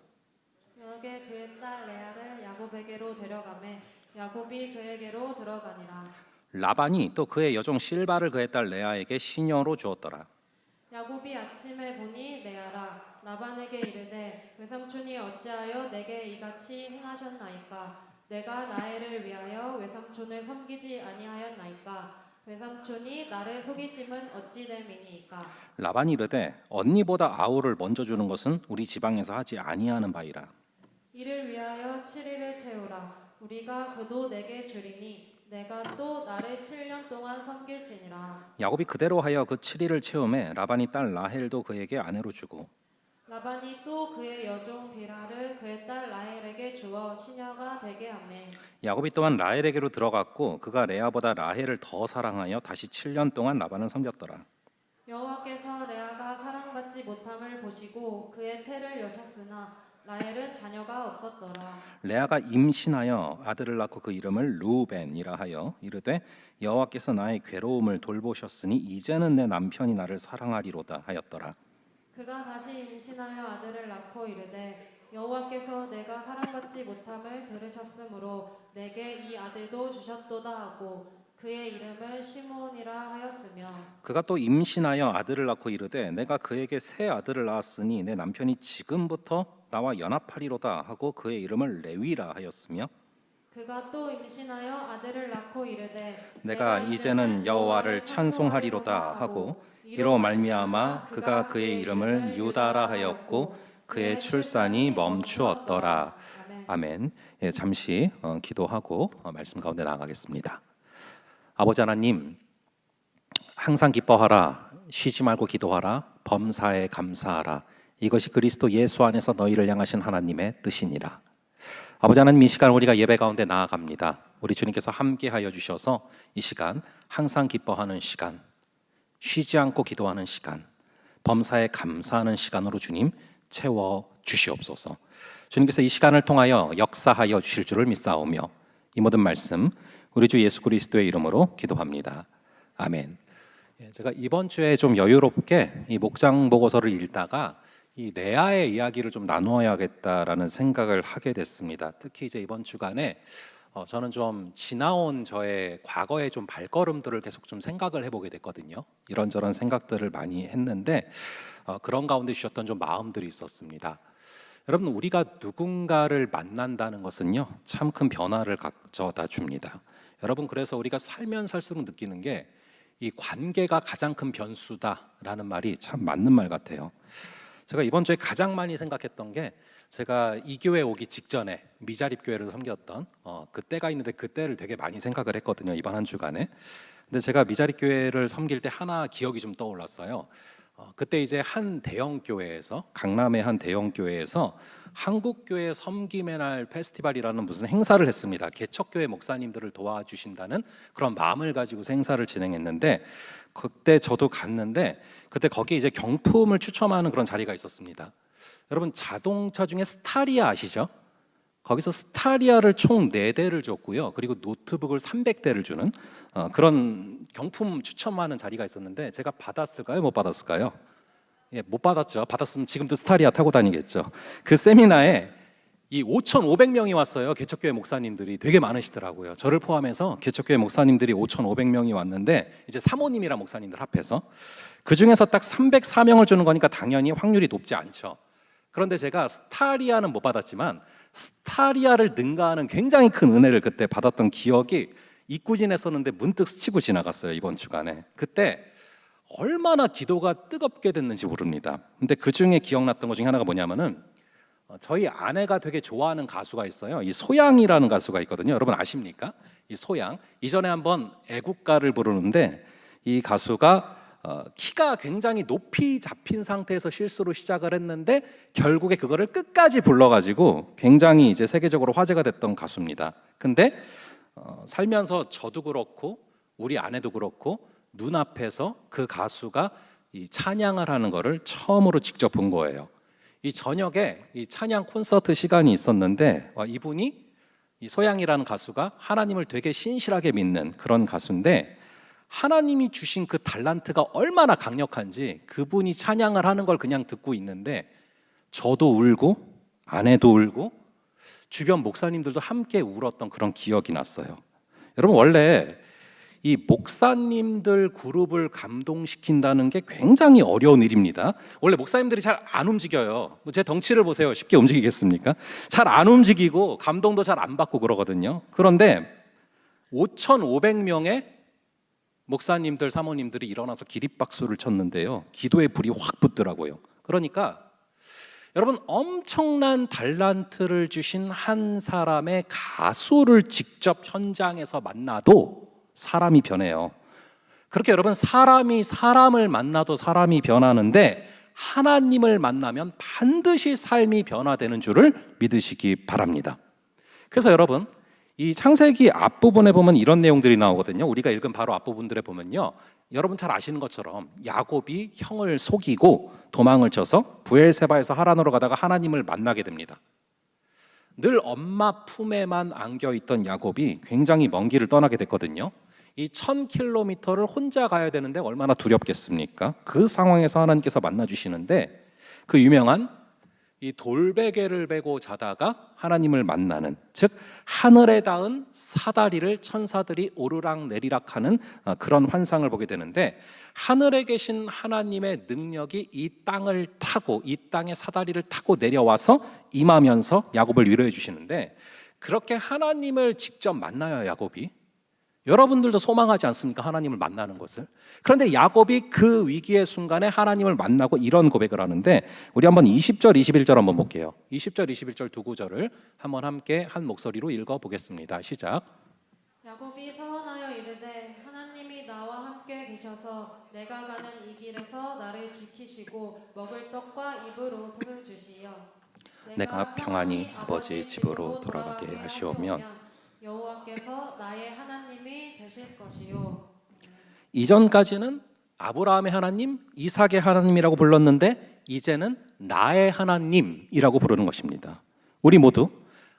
여기 그의 딸 레아를 야곱에게로 데려가매 야곱이 그에게로 들어가니라. 라반이 또 그의 여종 실바를 그의 딸 레아에게 시녀로 주었더라. 야곱이 아침에 보니 레아라. 라반에게 이르되 외삼촌이 어찌하여 내게 이같이 행하셨나이까. 내가 라헬을 위하여 외삼촌을 섬기지 아니하였나이까. 외삼촌이 나를 속이심은 어찌 됨이니이까. 라반이 이르되 언니보다 아우를 먼저 주는 것은 우리 지방에서 하지 아니하는 바이라. 이를 위하여 7일을 채우라. 우리가 그도 내게 주리니 내가 또 나를 7년 동안 섬길지니라. 야곱이 그대로 하여 그 7일을 채우매 라반이 딸 라헬도 그에게 아내로 주고 라반이 또 그의 여종 비라를 그의 딸 라헬에게 주어 시녀가 되게 하매 야곱이 또한 라헬에게로 들어갔고 그가 레아보다 라헬을 더 사랑하여 다시 7년 동안 라반을 섬겼더라. 여호와께서 레아가 사랑받지 못함을 보시고 그의 태를 여셨으나 라헬은 자녀가 없었더라. 레아가 임신하여 아들을 낳고 그 이름을 루벤이라 하여 이르되 여호와께서 나의 괴로움을 돌보셨으니 이제는 내 남편이 나를 사랑하리로다 하였더라. 그가 다시 임신하여 아들을 낳고 이르되 여호와께서 내가 사랑받지 못함을 들으셨으므로 내게 이 아들도 주셨도다 하고 그의 이름을 시므온이라 하였으며 그가 또 임신하여 아들을 낳고 이르되 내가 그에게 새 아들을 낳았으니 내 남편이 지금부터 나와 연합하리로다 하고 그의 이름을 레위라 하였으며 그가 또 임신하여 아들을 낳고 이르되 내가 이제는 여호와를 찬송하리로다 하고 이로 말미암아 그가 그의 이름을 유다라 하였고 그의 출산이 멈추었더라. 아멘. 예, 잠시 기도하고 말씀 가운데 나아가겠습니다. 아버지 하나님, 항상 기뻐하라, 쉬지 말고 기도하라, 범사에 감사하라. 이것이 그리스도 예수 안에서 너희를 향하신 하나님의 뜻이니라. 아버지 하나님, 이 시간 우리가 예배 가운데 나아갑니다. 우리 주님께서 함께하여 주셔서 이 시간 항상 기뻐하는 시간, 쉬지 않고 기도하는 시간, 범사에 감사하는 시간으로 주님 채워 주시옵소서. 주님께서 이 시간을 통하여 역사하여 주실 줄을 믿사오며 이 모든 말씀 우리 주 예수 그리스도의 이름으로 기도합니다. 아멘. 제가 이번 주에 좀 여유롭게 이 목장 보고서를 읽다가 이 레아의 이야기를 좀 나누어야겠다라는 생각을 하게 됐습니다. 특히 이제 이번 주간에 저는 좀 지나온 저의 과거의 좀 발걸음들을 계속 좀 생각을 해보게 됐거든요. 이런저런 생각들을 많이 했는데 그런 가운데 주셨던 좀 마음들이 있었습니다. 여러분, 우리가 누군가를 만난다는 것은요, 참 큰 변화를 가져다 줍니다. 여러분, 그래서 우리가 살면 살수록 느끼는 게 이 관계가 가장 큰 변수다라는 말이 참 맞는 말 같아요. 제가 이번 주에 가장 많이 생각했던 게, 제가 이 교회 오기 직전에 미자립 교회를 섬겼던 그때가 있는데 그때를 되게 많이 생각을 했거든요, 이번 한 주간에. 근데 제가 미자립 교회를 섬길 때 하나 기억이 좀 떠올랐어요. 그때 이제 한 대형 교회에서, 강남의 한 대형 교회에서 한국교회 섬김의 날 페스티벌이라는 무슨 행사를 했습니다. 개척교회 목사님들을 도와주신다는 그런 마음을 가지고서 행사를 진행했는데, 그때 저도 갔는데 그때 거기에 이제 경품을 추첨하는 그런 자리가 있었습니다. 여러분, 자동차 중에 스타리아 아시죠? 거기서 스타리아를 총 4대를 줬고요. 그리고 노트북을 300대를 주는 그런 경품 추첨하는 자리가 있었는데, 제가 받았을까요? 못 받았을까요? 예, 못 받았죠. 받았으면 지금도 스타리아 타고 다니겠죠. 그 세미나에 이 5,500명이 왔어요. 개척교회 목사님들이 되게 많으시더라고요. 저를 포함해서 개척교회 목사님들이 5,500명이 왔는데, 이제 사모님이랑 목사님들 합해서 그 중에서 딱 304명을 주는 거니까 당연히 확률이 높지 않죠. 그런데 제가 스타리아는 못 받았지만 스타리아를 능가하는 굉장히 큰 은혜를 그때 받았던 기억이 이꾸진했었는데 문득 스치고 지나갔어요, 이번 주간에. 그때 얼마나 기도가 뜨겁게 됐는지 모릅니다. 근데 그 중에 기억났던 것 중에 하나가 뭐냐면은, 저희 아내가 되게 좋아하는 가수가 있어요. 이 소양이라는 가수가 있거든요. 여러분 아십니까? 이 소양. 이전에 한번 애국가를 부르는데, 이 가수가 키가 굉장히 높이 잡힌 상태에서 실수로 시작을 했는데 결국에 그거를 끝까지 불러가지고 굉장히 이제 세계적으로 화제가 됐던 가수입니다. 근데 살면서 저도 그렇고 우리 아내도 그렇고 눈앞에서 그 가수가 이 찬양을 하는 거를 처음으로 직접 본 거예요. 이 저녁에 이 찬양 콘서트 시간이 있었는데, 이분이, 이 소양이라는 가수가 하나님을 되게 신실하게 믿는 그런 가수인데, 하나님이 주신 그 달란트가 얼마나 강력한지 그분이 찬양을 하는 걸 그냥 듣고 있는데 저도 울고 아내도 울고 주변 목사님들도 함께 울었던 그런 기억이 났어요. 여러분, 원래 이 목사님들 그룹을 감동시킨다는 게 굉장히 어려운 일입니다. 원래 목사님들이 잘 안 움직여요. 제 덩치를 보세요. 쉽게 움직이겠습니까? 잘 안 움직이고 감동도 잘 안 받고 그러거든요. 그런데 5,500명의 목사님들, 사모님들이 일어나서 기립박수를 쳤는데요, 기도의 불이 확 붙더라고요. 그러니까 여러분, 엄청난 달란트를 주신 한 사람의 가수를 직접 현장에서 만나도 사람이 변해요. 그렇게 여러분, 사람이 사람을 만나도 사람이 변하는데 하나님을 만나면 반드시 삶이 변화되는 줄을 믿으시기 바랍니다. 그래서 여러분, 이 창세기 앞부분에 보면 이런 내용들이 나오거든요. 우리가 읽은 바로 앞부분들에 보면요, 여러분 잘 아시는 것처럼 야곱이 형을 속이고 도망을 쳐서 부엘세바에서 하란으로 가다가 하나님을 만나게 됩니다. 늘 엄마 품에만 안겨있던 야곱이 굉장히 먼 길을 떠나게 됐거든요. 이 1,000km를 혼자 가야 되는데 얼마나 두렵겠습니까? 그 상황에서 하나님께서 만나주시는데, 그 유명한 이 돌베개를 베고 자다가 하나님을 만나는, 즉 하늘에 닿은 사다리를 천사들이 오르락 내리락 하는 그런 환상을 보게 되는데, 하늘에 계신 하나님의 능력이 이 땅을 타고, 이 땅의 사다리를 타고 내려와서 임하면서 야곱을 위로해 주시는데, 그렇게 하나님을 직접 만나요, 야곱이. 여러분들도 소망하지 않습니까? 하나님을 만나는 것을. 그런데 야곱이 그 위기의 순간에 하나님을 만나고 이런 고백을 하는데, 우리 한번 20절, 21절 한번 볼게요. 20절, 21절 두 구절을 한번 함께 한 목소리로 읽어보겠습니다. 시작. 야곱이 서원하여 이르되 하나님이 나와 함께 계셔서 내가 가는 이 길에서 나를 지키시고 먹을 떡과 입을 옷을 주시어 내가 평안히 아버지 집으로 돌아가게 하시오면 여호와께서 나의 하나님이 되실 것이요. 이전까지는 아브라함의 하나님, 이삭의 하나님이라고 불렀는데 이제는 나의 하나님이라고 부르는 것입니다. 우리 모두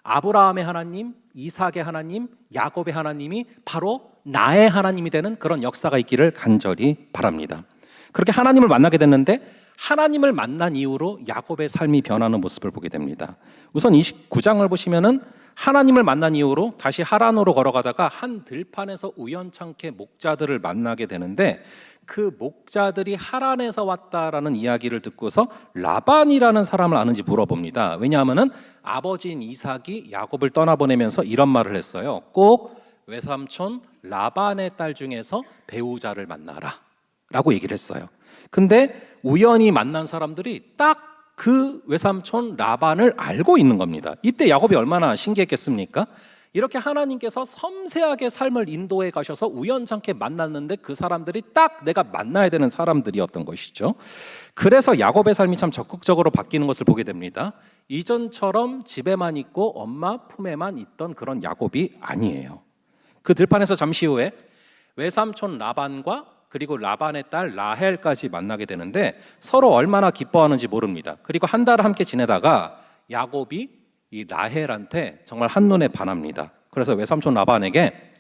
아브라함의 하나님, 이삭의 하나님, 야곱의 하나님이 바로 나의 하나님이 되는 그런 역사가 있기를 간절히 바랍니다. 그렇게 하나님을 만나게 됐는데, 하나님을 만난 이후로 야곱의 삶이 변하는 모습을 보게 됩니다. 우선 29장을 보시면은 하나님을 만난 이후로 다시 하란으로 걸어가다가 한 들판에서 우연찮게 목자들을 만나게 되는데 그 목자들이 하란에서 왔다라는 이야기를 듣고서 라반이라는 사람을 아는지 물어봅니다. 왜냐하면 아버지인 이삭이 야곱을 떠나보내면서 이런 말을 했어요. 꼭 외삼촌 라반의 딸 중에서 배우자를 만나라 라고 얘기를 했어요. 근데 우연히 만난 사람들이 딱 그 외삼촌 라반을 알고 있는 겁니다. 이때 야곱이 얼마나 신기했겠습니까? 이렇게 하나님께서 섬세하게 삶을 인도해 가셔서 우연찮게 만났는데 그 사람들이 딱 내가 만나야 되는 사람들이었던 것이죠. 그래서 야곱의 삶이 참 적극적으로 바뀌는 것을 보게 됩니다. 이전처럼 집에만 있고 엄마 품에만 있던 그런 야곱이 아니에요. 그 들판에서 잠시 후에 외삼촌 라반과 그리고 라반의 딸 라헬까지 만나게 되는데 서로 얼마나 기뻐하는지 모릅니다. 그리고 한 달을 함께 지내다가 야곱이 이 라헬한테 정말 한눈에 반합니다. 그래서 외삼촌 라반에게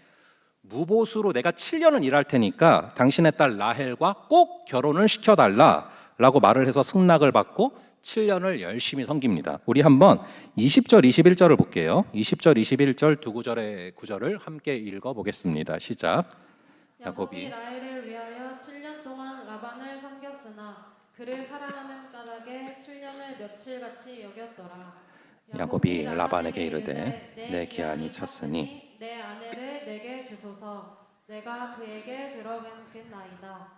무보수로 내가 7년을 일할 테니까 당신의 딸 라헬과 꼭 결혼을 시켜달라라고 말을 해서 승낙을 받고 7년을 열심히 섬깁니다. 우리 한번 20절, 21절을 볼게요. 20절, 21절 두 구절을 함께 읽어보겠습니다. 시작. 야곱이 라헬을 위하여 7년 동안 라반을 섬겼으나 그를 사랑하는 까닭에 7년을 며칠같이 여겼더라. 야곱이 라반에게 이르되 내 기한이 찼으니 내 아내를 내게 주소서. 내가 그에게 들어가겠나이다.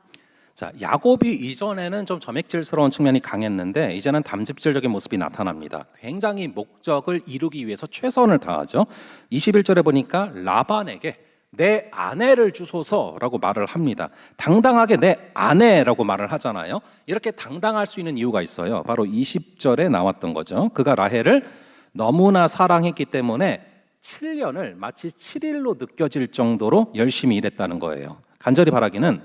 자, 야곱이 이전에는 좀 점액질스러운 측면이 강했는데 이제는 담즙질적인 모습이 나타납니다. 굉장히 목적을 이루기 위해서 최선을 다하죠. 21절에 보니까 라반에게 내 아내를 주소서라고 말을 합니다. 당당하게 내 아내라고 말을 하잖아요. 이렇게 당당할 수 있는 이유가 있어요. 바로 20절에 나왔던 거죠. 그가 라헬을 너무나 사랑했기 때문에 7년을 마치 7일로 느껴질 정도로 열심히 일했다는 거예요. 간절히 바라기는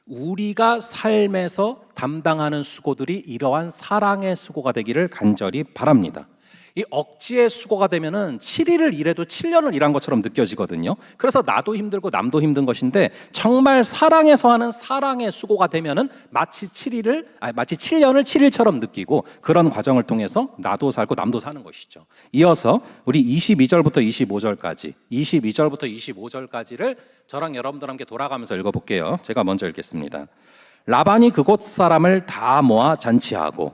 우리가 삶에서 담당하는 수고들이 이러한 사랑의 수고가 되기를 간절히 바랍니다. 이 억지의 수고가 되면은 7일을 일해도 7년을 일한 것처럼 느껴지거든요. 그래서 나도 힘들고 남도 힘든 것인데 정말 사랑해서 하는 사랑의 수고가 되면은 마치 7년을 7일처럼 느끼고 그런 과정을 통해서 나도 살고 남도 사는 것이죠. 이어서 우리 22절부터 25절까지 22절부터 25절까지를 저랑 여러분들 함께 돌아가면서 읽어볼게요. 제가 먼저 읽겠습니다. 라반이 그곳 사람을 다 모아 잔치하고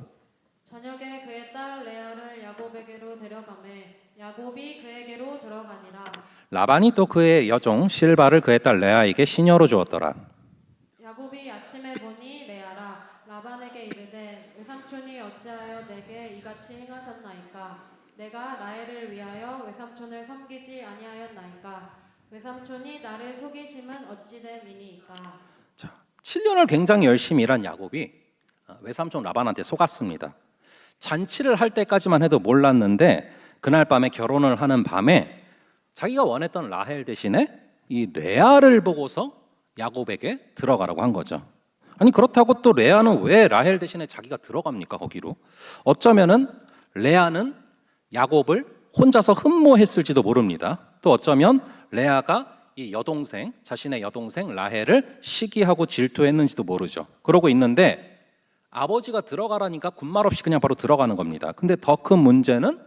저녁에 그의 딸 레아를 야곱에게로 데려가매 야곱이 그에게로 들어가니라. 라반이 또 그의 여종 실바를 그의 딸 레아에게 시녀로 주었더라. 야곱이 아침에 보니 레아라. 라반에게 이르되 외삼촌이 어찌하여 내게 이같이 행하셨나이까. 내가 라헬을 위하여 외삼촌을 섬기지 아니하였나이까. 외삼촌이 나를 속이심은 어찌 됨이니이까. 자, 7년을 굉장히 열심히 일한 야곱이 외삼촌 라반한테 속았습니다. 잔치를 할 때까지만 해도 몰랐는데 그날 밤에 결혼을 하는 밤에 자기가 원했던 라헬 대신에 이 레아를 보고서 야곱에게 들어가라고 한 거죠. 아니 그렇다고 또 레아는 왜 라헬 대신에 자기가 들어갑니까 거기로? 어쩌면은 레아는 야곱을 혼자서 흠모했을지도 모릅니다. 또 어쩌면 레아가 이 여동생, 자신의 여동생 라헬을 시기하고 질투했는지도 모르죠. 그러고 있는데 아버지가 들어가라니까 군말 없이 그냥 바로 들어가는 겁니다. 근데 더 큰 문제는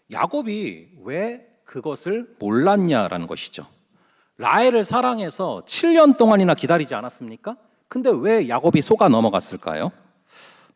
야곱이 왜 그것을 몰랐냐라는 것이죠. 라헬을 사랑해서 7년 동안이나 기다리지 않았습니까? 근데 왜 야곱이 속아 넘어갔을까요?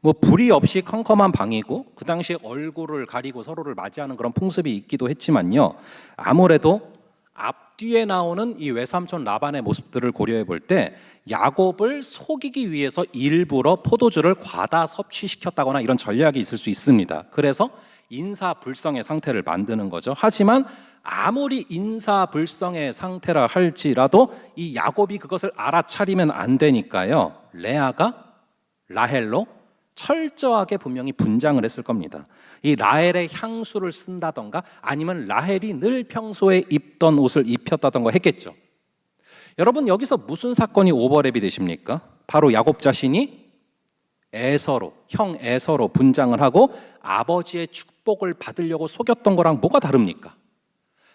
뭐 불이 없이 컴컴한 방이고 그 당시에 얼굴을 가리고 서로를 맞이하는 그런 풍습이 있기도 했지만요. 아무래도 앞뒤에 나오는 이 외삼촌 라반의 모습들을 고려해 볼 때 야곱을 속이기 위해서 일부러 포도주를 과다 섭취시켰다거나 이런 전략이 있을 수 있습니다. 그래서 인사불성의 상태를 만드는 거죠. 하지만 아무리 인사불성의 상태라 할지라도 이 야곱이 그것을 알아차리면 안 되니까요. 레아가 라헬로 철저하게 분명히 분장을 했을 겁니다. 이 라헬의 향수를 쓴다던가 아니면 라헬이 늘 평소에 입던 옷을 입혔다던가 했겠죠. 여러분 여기서 무슨 사건이 오버랩이 되십니까? 바로 야곱 자신이 형 에서로 분장을 하고 아버지의 축복을 받으려고 속였던 거랑 뭐가 다릅니까?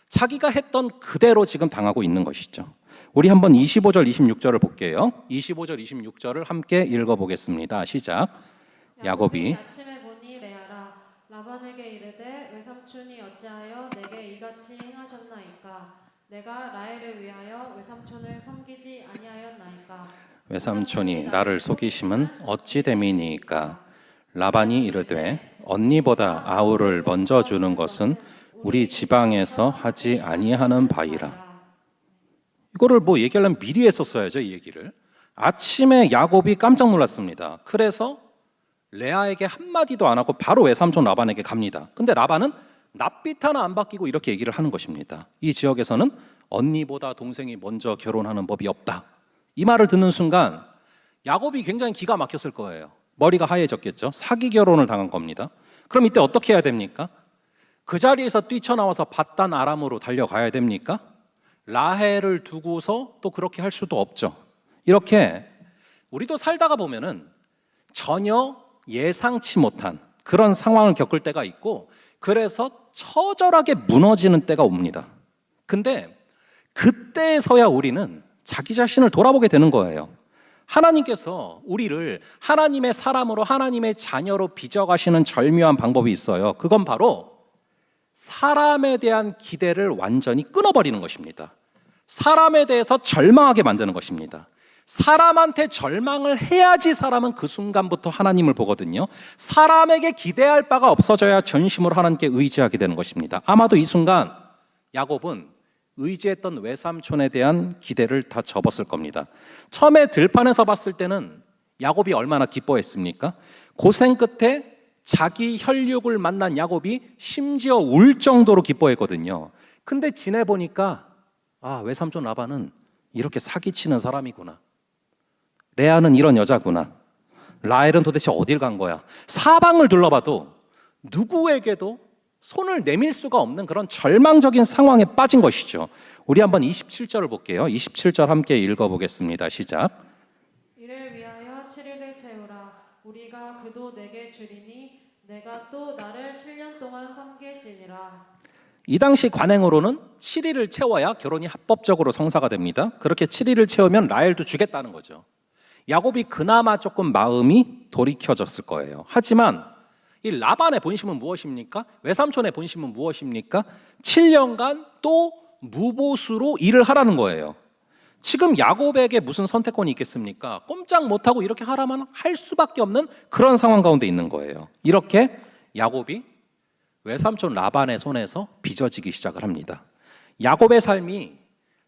자기가 했던 그대로 지금 당하고 있는 것이죠. 우리 한번 25절, 26절을 볼게요. 25절, 26절을 함께 읽어보겠습니다. 시작. 야곱이 아침에 보니 레아라. 라반에게 이르되 외삼촌 외삼촌이 어찌하여 내게 이같이 행하셨나이까? 내가 라헬을 위하여 외삼촌을 섬기지 아니하였나이까? 외삼촌이 나를 속이심은 어찌 됨이니까? 라반이 이르되 언니보다 아우를 먼저 주는 것은 우리 지방에서 하지 아니하는 바이라. 이거를 뭐 얘기하려면 미리 했었어야죠, 이 얘기를. 아침에 야곱이 깜짝 놀랐습니다. 그래서 레아에게 한마디도 안 하고 바로 외삼촌 라반에게 갑니다. 근데 라반은 낯빛 하나 안 바뀌고 이렇게 얘기를 하는 것입니다. 이 지역에서는 언니보다 동생이 먼저 결혼하는 법이 없다. 이 말을 듣는 순간 야곱이 굉장히 기가 막혔을 거예요. 머리가 하얘졌겠죠. 사기 결혼을 당한 겁니다. 그럼 이때 어떻게 해야 됩니까? 그 자리에서 뛰쳐나와서 밧단 아람으로 달려가야 됩니까? 라헬을 두고서 또 그렇게 할 수도 없죠. 이렇게 우리도 살다가 보면은 전혀 예상치 못한 그런 상황을 겪을 때가 있고, 그래서 처절하게 무너지는 때가 옵니다. 근데 그때서야 우리는 자기 자신을 돌아보게 되는 거예요. 하나님께서 우리를 하나님의 사람으로, 하나님의 자녀로 빚어가시는 절묘한 방법이 있어요. 그건 바로 사람에 대한 기대를 완전히 끊어버리는 것입니다. 사람에 대해서 절망하게 만드는 것입니다. 사람한테 절망을 해야지 사람은 그 순간부터 하나님을 보거든요. 사람에게 기대할 바가 없어져야 전심으로 하나님께 의지하게 되는 것입니다. 아마도 이 순간 야곱은 의지했던 외삼촌에 대한 기대를 다 접었을 겁니다. 처음에 들판에서 봤을 때는 야곱이 얼마나 기뻐했습니까? 고생 끝에 자기 혈육을 만난 야곱이 심지어 울 정도로 기뻐했거든요. 근데 지내보니까 외삼촌 라반은 이렇게 사기치는 사람이구나. 레아는 이런 여자구나. 라헬은 도대체 어딜 간 거야. 사방을 둘러봐도 누구에게도 손을 내밀 수가 없는 그런 절망적인 상황에 빠진 것이죠. 우리 한번 27절을 볼게요. 27절 함께 읽어보겠습니다. 시작. 이를 위하여 7일을 채우라. 우리가 그도 내게 주리니 내가 또 나를 7년 동안 섬길지니라. 이 당시 관행으로는 7일을 채워야 결혼이 합법적으로 성사가 됩니다. 그렇게 7일을 채우면 라헬도 주겠다는 거죠. 야곱이 그나마 조금 마음이 돌이켜졌을 거예요. 하지만 이 라반의 본심은 무엇입니까? 외삼촌의 본심은 무엇입니까? 7년간 또 무보수로 일을 하라는 거예요. 지금 야곱에게 무슨 선택권이 있겠습니까? 꼼짝 못하고 이렇게 하라면 할 수밖에 없는 그런 상황 가운데 있는 거예요. 이렇게 야곱이 외삼촌 라반의 손에서 빚어지기 시작을 합니다. 야곱의 삶이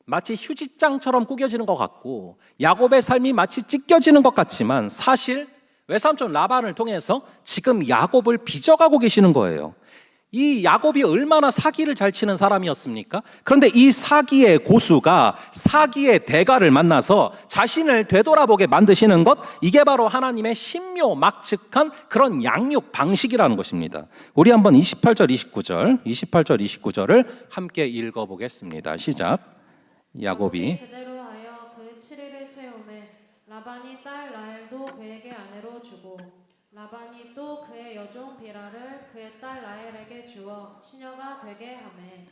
마치 휴지장처럼 구겨지는 것 같고, 야곱의 삶이 마치 찢겨지는 것 같지만 사실 외삼촌 라반을 통해서 지금 야곱을 빚어가고 계시는 거예요. 이 야곱이 얼마나 사기를 잘 치는 사람이었습니까? 그런데 이 사기의 고수가 사기의 대가를 만나서 자신을 되돌아보게 만드시는 것, 이게 바로 하나님의 신묘막측한 그런 양육 방식이라는 것입니다. 우리 한번 28절 29절을 함께 읽어보겠습니다. 시작. 야곱이 그대로 하여 그 7일을 채우매 라반이 딸 라헬도 그에게 아내로 주고 라반이 또 그의 여종 비라를 그의 딸 라헬에게 주어 시녀가 되게 하매.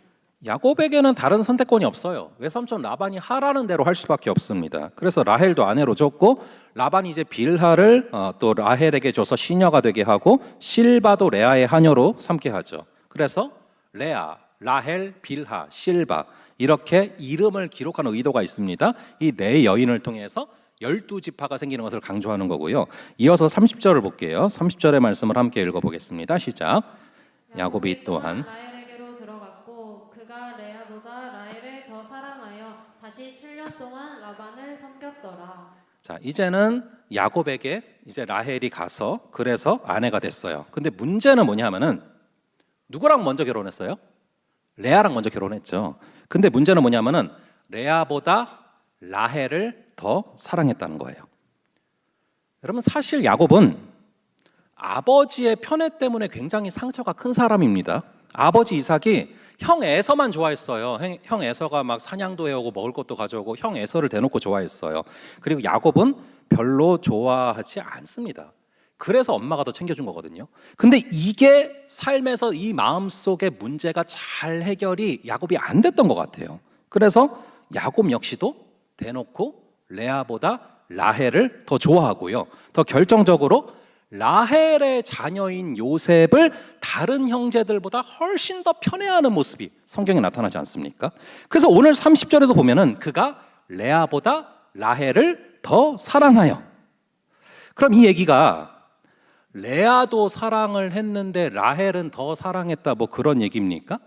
야곱에게는 다른 선택권이 없어요. 외삼촌 라반이 하라는 대로 할 수밖에 없습니다. 그래서 라헬도 아내로 줬고, 라반이 이제 빌하를 또 라헬에게 줘서 시녀가 되게 하고, 실바도 레아의 하녀로 삼게 하죠. 그래서 레아, 라헬, 빌하, 실바, 이렇게 이름을 기록하는 의도가 있습니다. 이 네 여인을 통해서 12지파가 생기는 것을 강조하는 거고요. 이어서 30절을 볼게요. 30절의 말씀을 함께 읽어보겠습니다. 시작. 야곱이 또한 라헬에게로 들어갔고 그가 레아보다 라헬을 더 사랑하여 다시 7년 동안 라반을 섬겼더라. 자, 이제는 야곱에게 이제 라헬이 가서 그래서 아내가 됐어요. 근데 문제는 뭐냐면은 누구랑 먼저 결혼했어요? 레아랑 먼저 결혼했죠. 근데 문제는 뭐냐면은 레아보다 라헬을 더 사랑했다는 거예요. 여러분, 사실 야곱은 아버지의 편애 때문에 굉장히 상처가 큰 사람입니다. 아버지 이삭이 형 에서만 좋아했어요. 형 에서가 막 사냥도 해오고 먹을 것도 가져오고 형 에서를 대놓고 좋아했어요. 그리고 야곱은 별로 좋아하지 않습니다. 그래서 엄마가 더 챙겨준 거거든요. 근데 이게 삶에서 이 마음속의 문제가 잘 해결이 야곱이 안 됐던 것 같아요. 그래서 야곱 역시도 대놓고 레아보다 라헬을 더 좋아하고요. 더 결정적으로 라헬의 자녀인 요셉을 다른 형제들보다 훨씬 더 편애하는 모습이 성경에 나타나지 않습니까? 그래서 오늘 30절에도 보면은 그가 레아보다 라헬을 더 사랑하여. 그럼 이 얘기가 레아도 사랑을 했는데 라헬은 더 사랑했다 뭐 그런 얘기입니까?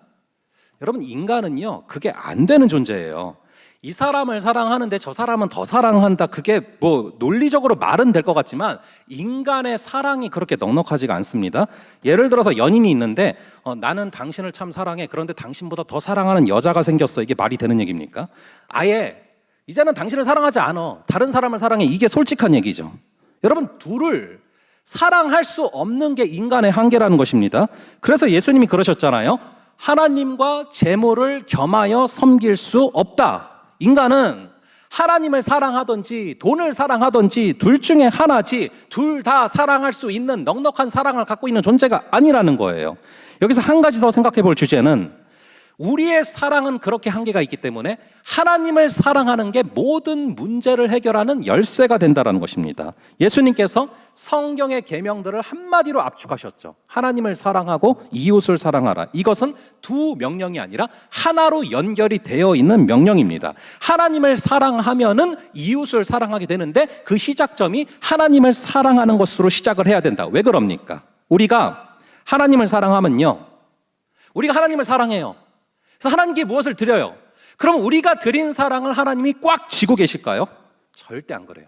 여러분, 인간은요 그게 안 되는 존재예요. 이 사람을 사랑하는데 저 사람은 더 사랑한다, 그게 뭐 논리적으로 말은 될 것 같지만 인간의 사랑이 그렇게 넉넉하지가 않습니다. 예를 들어서 연인이 있는데 나는 당신을 참 사랑해, 그런데 당신보다 더 사랑하는 여자가 생겼어. 이게 말이 되는 얘기입니까? 아예 이제는 당신을 사랑하지 않아, 다른 사람을 사랑해. 이게 솔직한 얘기죠. 여러분, 둘을 사랑할 수 없는 게 인간의 한계라는 것입니다. 그래서 예수님이 그러셨잖아요. 하나님과 재물을 겸하여 섬길 수 없다. 인간은 하나님을 사랑하든지 돈을 사랑하든지 둘 중에 하나지 둘 다 사랑할 수 있는 넉넉한 사랑을 갖고 있는 존재가 아니라는 거예요. 여기서 한 가지 더 생각해 볼 주제는, 우리의 사랑은 그렇게 한계가 있기 때문에 하나님을 사랑하는 게 모든 문제를 해결하는 열쇠가 된다는 것입니다. 예수님께서 성경의 계명들을 한마디로 압축하셨죠. 하나님을 사랑하고 이웃을 사랑하라. 이것은 두 명령이 아니라 하나로 연결이 되어 있는 명령입니다. 하나님을 사랑하면은 이웃을 사랑하게 되는데 그 시작점이 하나님을 사랑하는 것으로 시작을 해야 된다. 왜 그럽니까? 우리가 하나님을 사랑하면요, 우리가 하나님을 사랑해요. 그래서 하나님께 무엇을 드려요? 그럼 우리가 드린 사랑을 하나님이 꽉 쥐고 계실까요? 절대 안 그래요.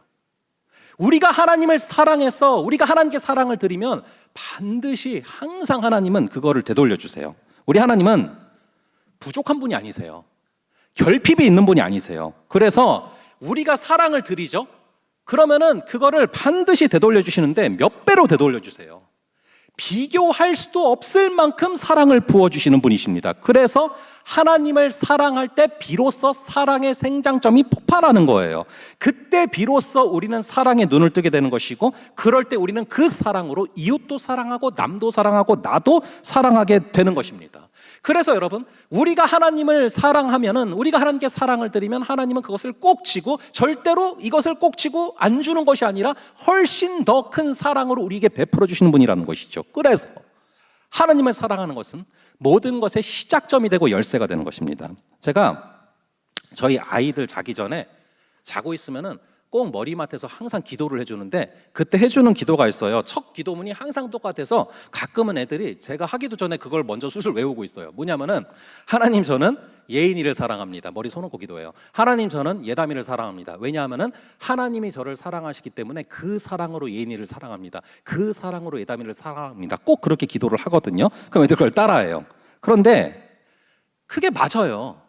우리가 하나님을 사랑해서 우리가 하나님께 사랑을 드리면 반드시 항상 하나님은 그거를 되돌려 주세요. 우리 하나님은 부족한 분이 아니세요. 결핍이 있는 분이 아니세요. 그래서 우리가 사랑을 드리죠. 그러면은 그거를 반드시 되돌려 주시는데 몇 배로 되돌려 주세요. 비교할 수도 없을 만큼 사랑을 부어주시는 분이십니다. 그래서 하나님을 사랑할 때 비로소 사랑의 생장점이 폭발하는 거예요. 그때 비로소 우리는 사랑에 눈을 뜨게 되는 것이고, 그럴 때 우리는 그 사랑으로 이웃도 사랑하고 남도 사랑하고 나도 사랑하게 되는 것입니다. 그래서 여러분, 우리가 하나님을 사랑하면은, 우리가 하나님께 사랑을 드리면 하나님은 그것을 꼭 쥐고, 절대로 이것을 꼭 쥐고 안 주는 것이 아니라 훨씬 더 큰 사랑으로 우리에게 베풀어 주시는 분이라는 것이죠. 그래서 하나님을 사랑하는 것은 모든 것의 시작점이 되고 열쇠가 되는 것입니다. 제가 저희 아이들 자기 전에 자고 있으면은 꼭 머리맡에서 항상 기도를 해주는데, 그때 해주는 기도가 있어요. 첫 기도문이 항상 똑같아서 가끔은 애들이 제가 하기도 전에 그걸 먼저 술술 외우고 있어요. 뭐냐면은, 하나님 저는 예인이를 사랑합니다. 머리 손놓고 기도해요. 하나님 저는 예담이를 사랑합니다. 왜냐하면은 하나님이 저를 사랑하시기 때문에 그 사랑으로 예인이를 사랑합니다. 그 사랑으로 예담이를 사랑합니다. 꼭 그렇게 기도를 하거든요. 그럼 애들 그걸 따라해요. 그런데 그게 맞아요.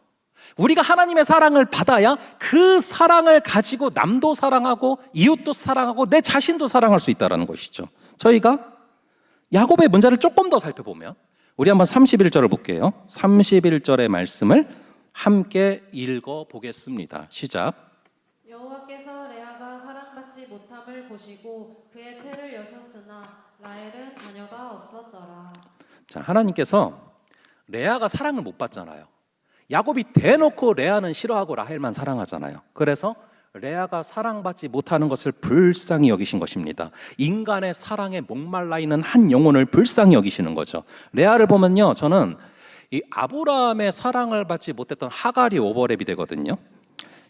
우리가 하나님의 사랑을 받아야 그 사랑을 가지고 남도 사랑하고 이웃도 사랑하고 내 자신도 사랑할 수 있다는 것이죠. 저희가 야곱의 문제를 조금 더 살펴보면, 우리 한번 31절을 볼게요. 31절의 말씀을 함께 읽어보겠습니다. 시작. 여호와께서 레아가 사랑받지 못함을 보시고 그의 태를 여셨으나 라헬은 자녀가 없었더라. 자, 하나님께서 레아가 사랑을 못 받잖아요. 야곱이 대놓고 레아는 싫어하고 라헬만 사랑하잖아요. 그래서 레아가 사랑받지 못하는 것을 불쌍히 여기신 것입니다. 인간의 사랑에 목말라 있는 한 영혼을 불쌍히 여기시는 거죠. 레아를 보면요, 저는 이 아브라함의 사랑을 받지 못했던 하갈이 오버랩이 되거든요.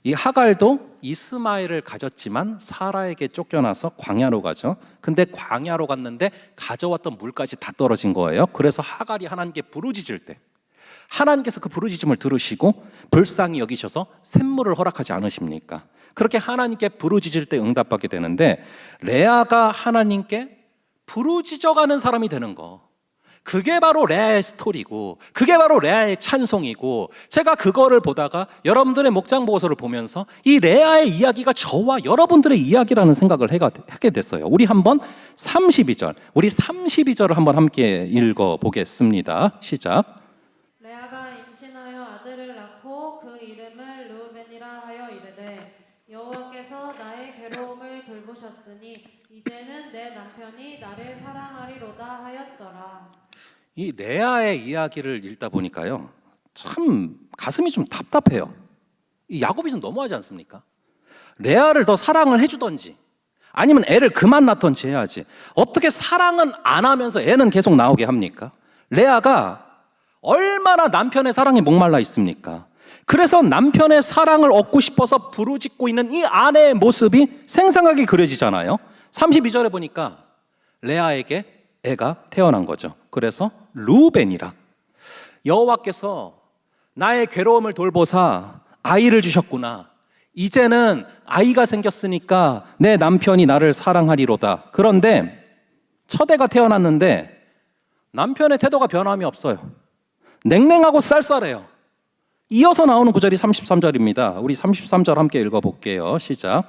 이 하갈도 이스마엘을 가졌지만 사라에게 쫓겨나서 광야로 가죠. 근데 광야로 갔는데 가져왔던 물까지 다 떨어진 거예요. 그래서 하갈이 하나님께 부르짖을 때 하나님께서 그 부르짖음을 들으시고 불쌍히 여기셔서 샘물을 허락하지 않으십니까? 그렇게 하나님께 부르짖을 때 응답받게 되는데, 레아가 하나님께 부르짖어가는 사람이 되는 거, 그게 바로 레아의 스토리고 그게 바로 레아의 찬송이고, 제가 그거를 보다가 여러분들의 목장 보고서를 보면서 이 레아의 이야기가 저와 여러분들의 이야기라는 생각을 하게 됐어요. 우리 한번 32절을 한번 함께 읽어보겠습니다. 시작. 레아가 임신하여 아들을 낳고 그 이름을 르우벤이라 하여 이르되 여호와께서 나의 괴로움을 돌보셨으니 이제는 내 남편이 나를 사랑하리로다 하였더라. 이 레아의 이야기를 읽다 보니까요, 참 가슴이 좀 답답해요. 이 야곱이 좀 너무하지 않습니까? 레아를 더 사랑을 해주던지 아니면 애를 그만 낳던지 해야지. 어떻게 사랑은 안 하면서 애는 계속 나오게 합니까? 레아가 얼마나 남편의 사랑에 목말라 있습니까? 그래서 남편의 사랑을 얻고 싶어서 부르짖고 있는 이 아내의 모습이 생생하게 그려지잖아요. 32절에 보니까 레아에게 애가 태어난 거죠. 그래서 루벤이라. 여호와께서 나의 괴로움을 돌보사 아이를 주셨구나. 이제는 아이가 생겼으니까 내 남편이 나를 사랑하리로다. 그런데 첫 애가 태어났는데 남편의 태도가 변함이 없어요. 냉랭하고 쌀쌀해요. 이어서 나오는 구절이 33절입니다. 우리 33절 함께 읽어볼게요. 시작.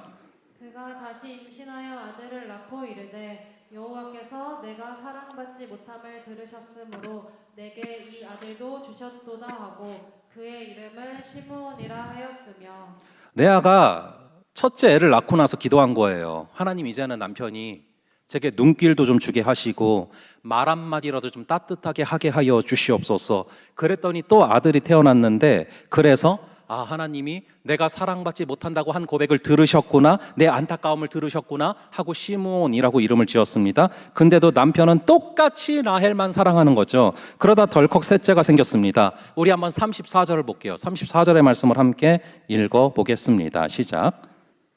그가 다시 임신하여 아들을 낳고 이르되 여호와께서 내가 사랑받지 못함을 들으셨으므로 내게 이 아들도 주셨도다 하고 그의 이름을 시므온이라 하였으며. 레아가 첫째 애를 낳고 나서 기도한 거예요. 하나님, 이제는 남편이 제게 눈길도 좀 주게 하시고 말 한마디라도 좀 따뜻하게 하게 하여 주시옵소서. 그랬더니 또 아들이 태어났는데, 그래서 하나님이 내가 사랑받지 못한다고 한 고백을 들으셨구나, 내 안타까움을 들으셨구나 하고 시므온이라고 이름을 지었습니다. 근데도 남편은 똑같이 라헬만 사랑하는 거죠. 그러다 덜컥 셋째가 생겼습니다. 우리 한번 34절을 볼게요. 34절의 말씀을 함께 읽어보겠습니다. 시작.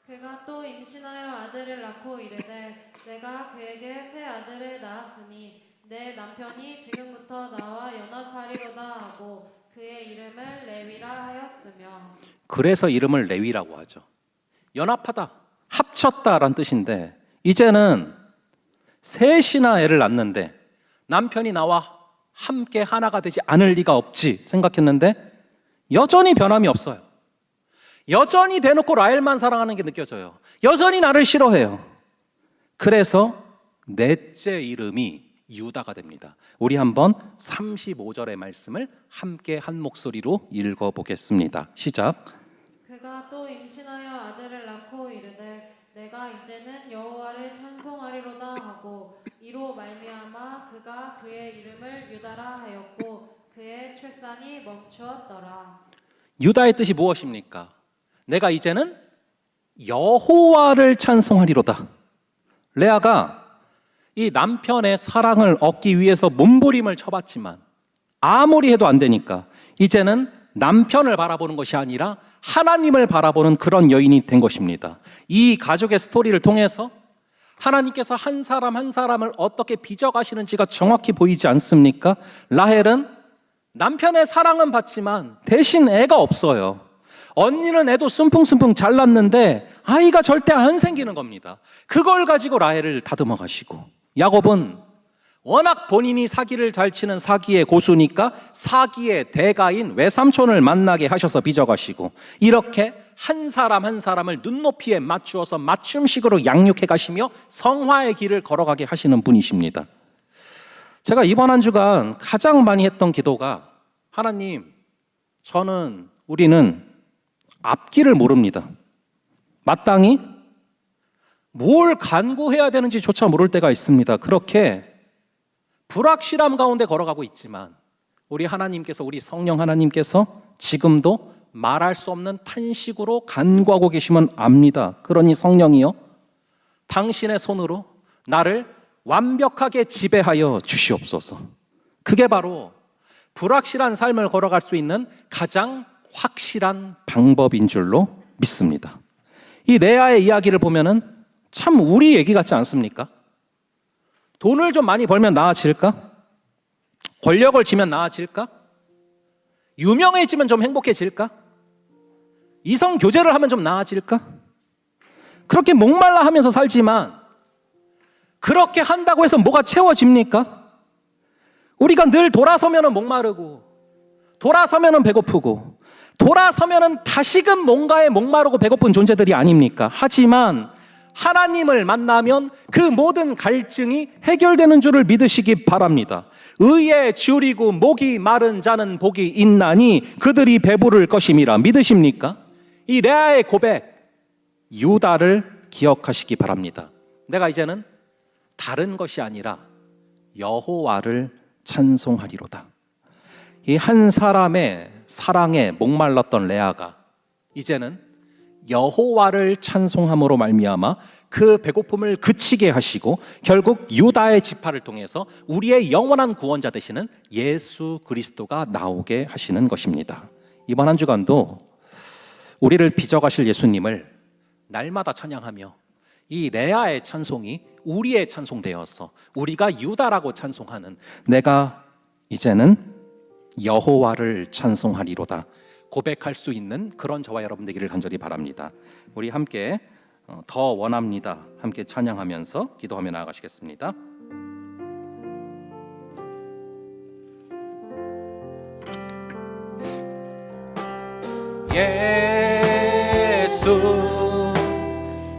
그가 또 임신하여 아들을 낳고 이르되 내가 그에게 새 아들을 낳았으니 내 남편이 지금부터 나와 연합하리로다 하고 그의 이름을 레위라 하였으며. 그래서 이름을 레위라고 하죠. 연합하다, 합쳤다라는 뜻인데, 이제는 셋이나 애를 낳는데 남편이 나와 함께 하나가 되지 않을 리가 없지 생각했는데 여전히 변함이 없어요. 여전히 대놓고 라헬만 사랑하는 게 느껴져요. 여전히 나를 싫어해요. 그래서 넷째 이름이 유다가 됩니다. 우리 한번 35절의 말씀을 함께 한 목소리로 읽어보겠습니다. 시작. 그가 또 임신하여 아들을 낳고 이르되 내가 이제는 여호와를 찬송하리로다 하고 이로 말미암아 그가 그의 이름을 유다라 하였고 그의 출산이 멈추었더라. 유다의 뜻이 무엇입니까? 내가 이제는 여호와를 찬송하리로다. 레아가 이 남편의 사랑을 얻기 위해서 몸부림을 쳐봤지만 아무리 해도 안 되니까 이제는 남편을 바라보는 것이 아니라 하나님을 바라보는 그런 여인이 된 것입니다. 이 가족의 스토리를 통해서 하나님께서 한 사람 한 사람을 어떻게 빚어가시는지가 정확히 보이지 않습니까? 라헬은 남편의 사랑은 받지만 대신 애가 없어요. 언니는 애도 순풍순풍 잘 낳는데 아이가 절대 안 생기는 겁니다. 그걸 가지고 라헬을 다듬어 가시고, 야곱은 워낙 본인이 사기를 잘 치는 사기의 고수니까 사기의 대가인 외삼촌을 만나게 하셔서 빚어가시고, 이렇게 한 사람 한 사람을 눈높이에 맞추어서 맞춤식으로 양육해 가시며 성화의 길을 걸어가게 하시는 분이십니다. 제가 이번 한 주간 가장 많이 했던 기도가, 하나님, 우리는 앞길을 모릅니다. 마땅히 뭘 간구해야 되는지조차 모를 때가 있습니다. 그렇게 불확실함 가운데 걸어가고 있지만 우리 하나님께서, 우리 성령 하나님께서 지금도 말할 수 없는 탄식으로 간구하고 계시면 압니다. 그러니 성령이여, 당신의 손으로 나를 완벽하게 지배하여 주시옵소서. 그게 바로 불확실한 삶을 걸어갈 수 있는 가장 확실한 방법인 줄로 믿습니다. 이 레아의 이야기를 보면은 참 우리 얘기 같지 않습니까? 돈을 좀 많이 벌면 나아질까? 권력을 쥐면 나아질까? 유명해지면 좀 행복해질까? 이성 교제를 하면 좀 나아질까? 그렇게 목말라 하면서 살지만 그렇게 한다고 해서 뭐가 채워집니까? 우리가 늘 돌아서면은 목마르고, 돌아서면은 배고프고, 돌아서면은 다시금 뭔가에 목마르고 배고픈 존재들이 아닙니까? 하지만 하나님을 만나면 그 모든 갈증이 해결되는 줄을 믿으시기 바랍니다. 의에 줄이고 목이 마른 자는 복이 있나니 그들이 배부를 것임이라. 믿으십니까? 이 레아의 고백, 유다를 기억하시기 바랍니다. 내가 이제는 다른 것이 아니라 여호와를 찬송하리로다. 이 한 사람의 사랑에 목말랐던 레아가 이제는 여호와를 찬송함으로 말미암아 그 배고픔을 그치게 하시고 결국 유다의 지파를 통해서 우리의 영원한 구원자 되시는 예수 그리스도가 나오게 하시는 것입니다. 이번 한 주간도 우리를 빚어가실 예수님을 날마다 찬양하며 이 레아의 찬송이 우리의 찬송되어서 우리가 유다라고 찬송하는 내가 이제는 여호와를 찬송하리로다 고백할 수 있는 그런 저와 여러분 되기를 간절히 바랍니다. 우리 함께 더 원합니다 함께 찬양하면서 기도하며 나아가시겠습니다. 예수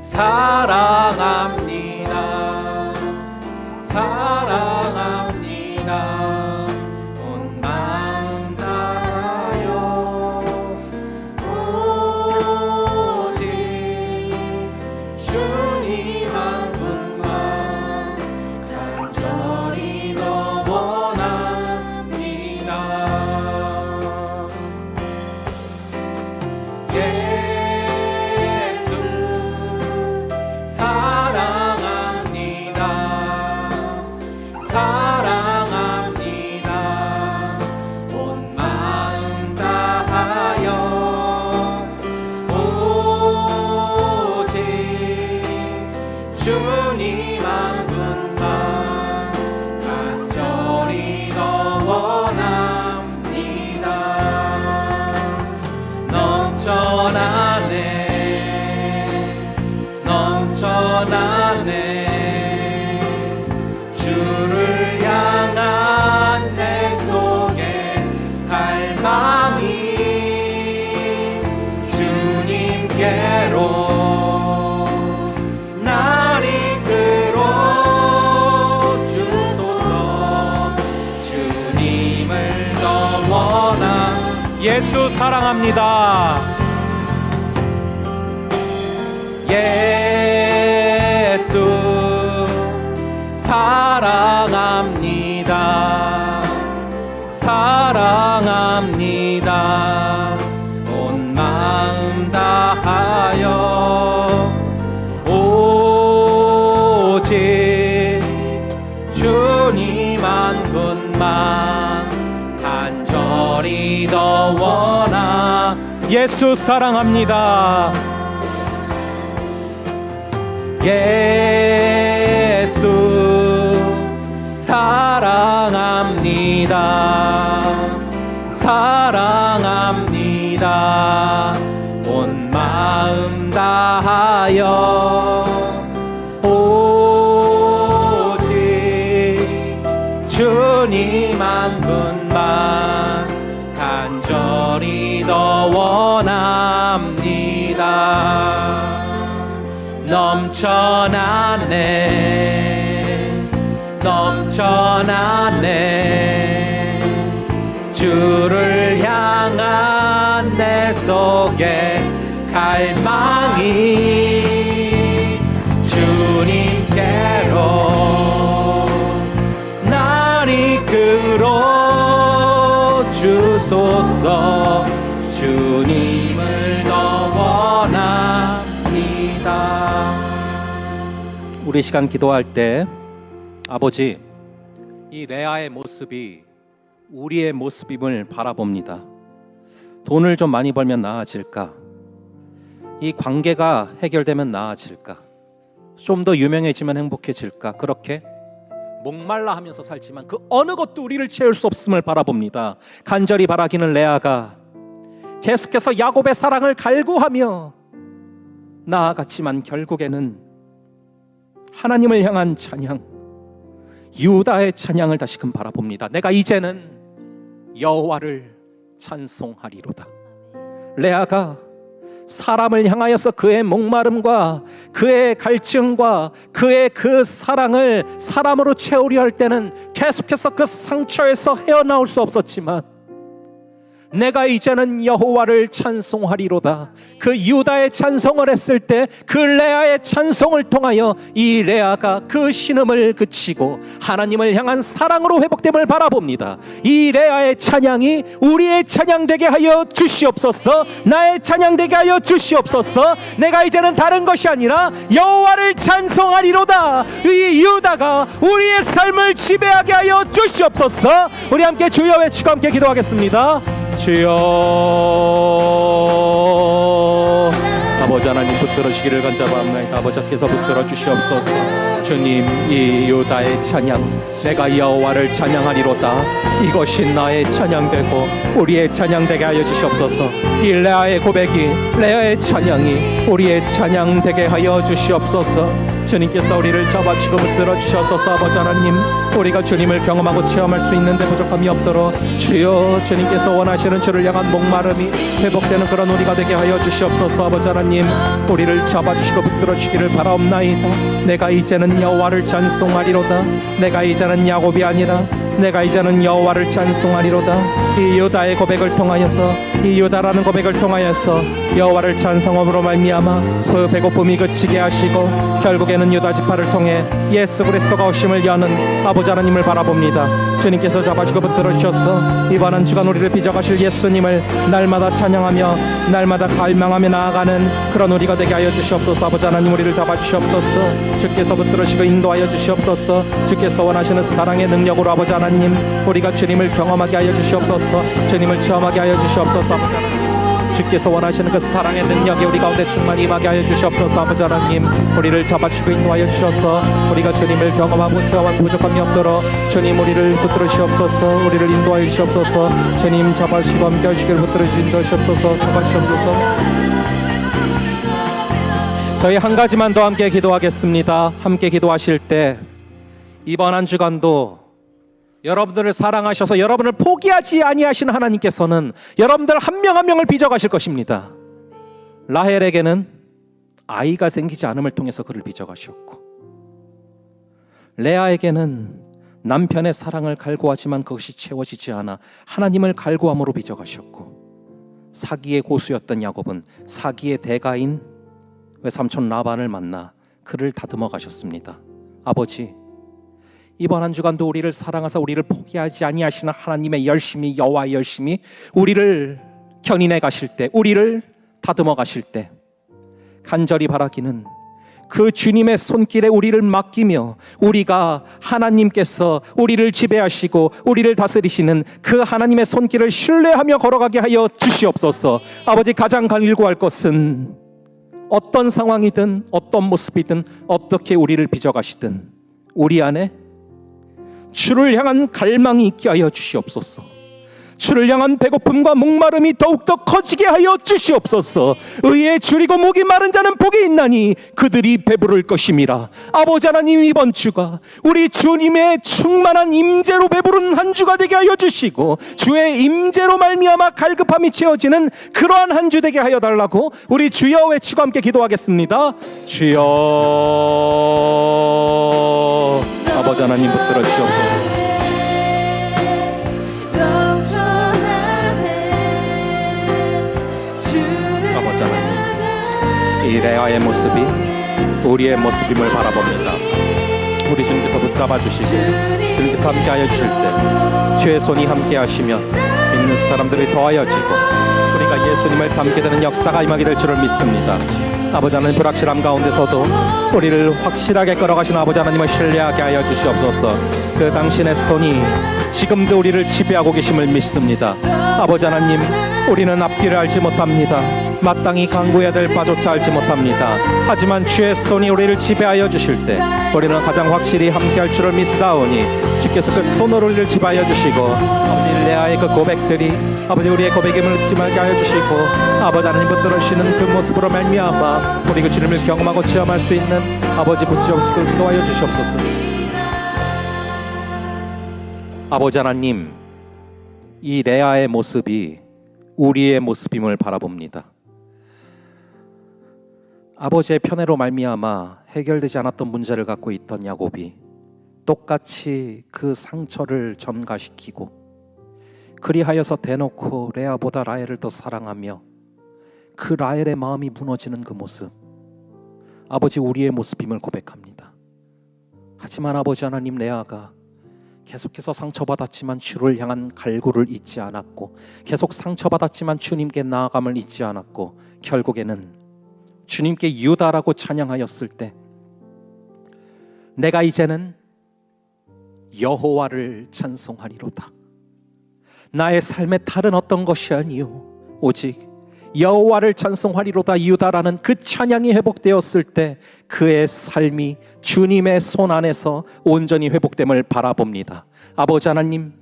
사랑합니다. 사랑합니다. 온 마음 다하여 오직 주님 한 분만 간절히 더 원합니다. 예수 사랑합니다. 사랑합니다. 온 마음 다하여 오직 주님 한 분만 간절히 더 원합니다. 넘쳐나네 주를 향한 내 속에 갈망이 주님께로 날 이끌어 주소서. 주님을 더 원한 예수 사랑합니다. 예수 사랑합니다. 사랑합니다. 온 마음 다하여 오직 주님 한 분만 간절히 더 원하. 예수 사랑합니다. 예수 사랑합니다. 사랑합니다. 온 마음 다하여 오직 주님 한 분만 간절히 더 원합니다. 넘쳐나네 주를 향한 내 속에 갈망이 주님께로 날 이끌어 주소서. 주님을 더 원합니다. 우리 시간 기도할 때 아버지, 이 레아의 모습이 우리의 모습임을 바라봅니다. 돈을 좀 많이 벌면 나아질까? 이 관계가 해결되면 나아질까? 좀 더 유명해지면 행복해질까? 그렇게 목말라 하면서 살지만 그 어느 것도 우리를 채울 수 없음을 바라봅니다. 간절히 바라기는 레아가 계속해서 야곱의 사랑을 갈구하며 나아갔지만 결국에는 하나님을 향한 찬양, 유다의 찬양을 다시금 바라봅니다. 내가 이제는 여호와를 찬송하리로다. 레아가 사람을 향하여서 그의 목마름과 그의 갈증과 그의 그 사랑을 사람으로 채우려 할 때는 계속해서 그 상처에서 헤어나올 수 없었지만 내가 이제는 여호와를 찬송하리로다. 그 유다의 찬송을 했을 때 그 레아의 찬송을 통하여 이 레아가 그 신음을 그치고 하나님을 향한 사랑으로 회복됨을 바라봅니다. 이 레아의 찬양이 우리의 찬양 되게 하여 주시옵소서. 나의 찬양 되게 하여 주시옵소서. 내가 이제는 다른 것이 아니라 여호와를 찬송하리로다. 이 유다가 우리의 삶을 지배하게 하여 주시옵소서. 우리 함께 주여 외치고 함께 기도하겠습니다. 주여, 아버지 하나님 붙들어주시기를 간절합니다. 아버지께서 붙들어 주시옵소서. 주님, 이 유다의 찬양, 내가 여호와를 찬양하리로다. 이것이 나의 찬양되고 우리의 찬양되게 하여 주시옵소서. 이 레아의 고백이, 레아의 찬양이 우리의 찬양되게 하여 주시옵소서. 주님께서 우리를 잡아주시고 붙들어 주셔서 아버지 하나님, 우리가 주님을 경험하고 체험할 수 있는데 부족함이 없도록 주여, 주님께서 원하시는 주를 향한 목마름이 회복되는 그런 우리가 되게 하여 주시옵소서. 아버지 하나님, 우리를 잡아주시고 붙들어 주시기를 바라옵나이다. 내가 이제는 여호와를 찬송하리로다. 내가 이제는 야곱이 아니라 내가 이제는 여호와를 찬송하리로다. 이 유다의 고백을 통하여서, 이 유다라는 고백을 통하여서 여호와를 찬송함으로 말미암아 그 배고픔이 그치게 하시고 결국에는 유다 지파를 통해 예수 그리스도가 오심을 여는 아버지 하나님을 바라봅니다. 주님께서 잡아주고 붙들어 주셔서 이번 한 주간 우리를 빚어가실 예수님을 날마다 찬양하며 날마다 갈망하며 나아가는 그런 우리가 되게 하여 주시옵소서. 아버지 하나님, 우리를 잡아주시옵소서. 주께서 붙들으시고 인도하여 주시옵소서. 주께서 원하시는 사랑의 능력으로 아버지 하나님, 우리가 주님을 경험하게 하여 주시옵소서. 주님을 체험하게 하여 주시옵소서. 아버지 하나님, 주께서 원하시는 그 사랑의 능력이 우리 가운데 충만히 임하게 하여 주시옵소서. 아버지 하나님, 우리를 잡아주시고 인도하여 주셔서 우리가 주님을 경험하고 체험하고 부족함이 없도록 주님 우리를 붙들으시옵소서. 우리를 인도하여 주시옵소서. 주님 잡아주시고 함께 하시기를 붙들어주시옵소서. 잡아주시옵소서. 저희 한 가지만 더 함께 기도하겠습니다. 함께 기도하실 때 이번 한 주간도 여러분들을 사랑하셔서 여러분을 포기하지 아니하시는 하나님께서는 여러분들 한 명 한 명을 빚어가실 것입니다. 라헬에게는 아이가 생기지 않음을 통해서 그를 빚어가셨고, 레아에게는 남편의 사랑을 갈구하지만 그것이 채워지지 않아 하나님을 갈구함으로 빚어가셨고, 사기의 고수였던 야곱은 사기의 대가인 외삼촌 라반을 만나 그를 다듬어 가셨습니다. 아버지, 이번 한 주간도 우리를 사랑하사 우리를 포기하지 아니하시는 하나님의 열심히, 여호와의 열심히 우리를 견인해 가실 때, 우리를 다듬어 가실 때 간절히 바라기는 그 주님의 손길에 우리를 맡기며 우리가 하나님께서 우리를 지배하시고 우리를 다스리시는 그 하나님의 손길을 신뢰하며 걸어가게 하여 주시옵소서. 아버지, 가장 간구할 것은 어떤 상황이든 어떤 모습이든 어떻게 우리를 빚어가시든 우리 안에 주를 향한 갈망이 있게 하여 주시옵소서. 주를 향한 배고픔과 목마름이 더욱더 커지게 하여 주시옵소서. 의에 줄이고 목이 마른 자는 복이 있나니 그들이 배부를 것임이라. 아버지 하나님, 이번 주가 우리 주님의 충만한 임재로 배부른 한 주가 되게 하여 주시고 주의 임재로 말미암아 갈급함이 채워지는 그러한 한 주 되게 하여 달라고 우리 주여 외치고 함께 기도하겠습니다. 주여, 아버지 하나님 붙들어 주시옵소서. 아버지 하나님, 이 레아의 모습이 우리의 모습임을 바라봅니다. 우리 주님께서 붙잡아 주시고 주님께서 함께하여 주실 때 주의 손이 함께하시며 믿는 사람들이 더하여지고 우리가 예수님을 닮게 되는 역사가 임하게 될 줄을 믿습니다. 아버지 하나님, 불확실함 가운데서도 우리를 확실하게 끌어가시는 아버지 하나님을 신뢰하게 하여 주시옵소서. 그 당신의 손이 지금도 우리를 지배하고 계심을 믿습니다. 아버지 하나님, 우리는 앞길을 알지 못합니다. 마땅히 강구해야 될 바조차 알지 못합니다. 하지만 주의 손이 우리를 지배하여 주실 때 우리는 가장 확실히 함께할 줄을 믿사오니 주께서 그 손으로 우리를 지배하여 주시고 아버지 레아의 그 고백들이 아버지 우리의 고백임을 잊지 말게 하여 주시고 아버지 하나님 붙들으시는 그 모습으로 말미암아 우리 그 주님을 경험하고 체험할 수 있는 아버지 붙잡으시고 인도하여 주시옵소서. 아버지 하나님, 이 레아의 모습이 우리의 모습임을 바라봅니다. 아버지의 편애로 말미암아 해결되지 않았던 문제를 갖고 있던 야곱이 똑같이 그 상처를 전가시키고 그리하여서 대놓고 레아보다 라헬을 더 사랑하며 그 라헬의 마음이 무너지는 그 모습, 아버지 우리의 모습임을 고백합니다. 하지만 아버지 하나님, 레아가 계속해서 상처받았지만 주를 향한 갈구를 잊지 않았고, 계속 상처받았지만 주님께 나아감을 잊지 않았고, 결국에는 주님께 유다라고 찬양하였을 때 내가 이제는 여호와를 찬송하리로다. 나의 삶의 다른 어떤 것이 아니요 오직 여호와를 찬송하리로다. 유다라는 그 찬양이 회복되었을 때 그의 삶이 주님의 손 안에서 온전히 회복됨을 바라봅니다. 아버지 하나님,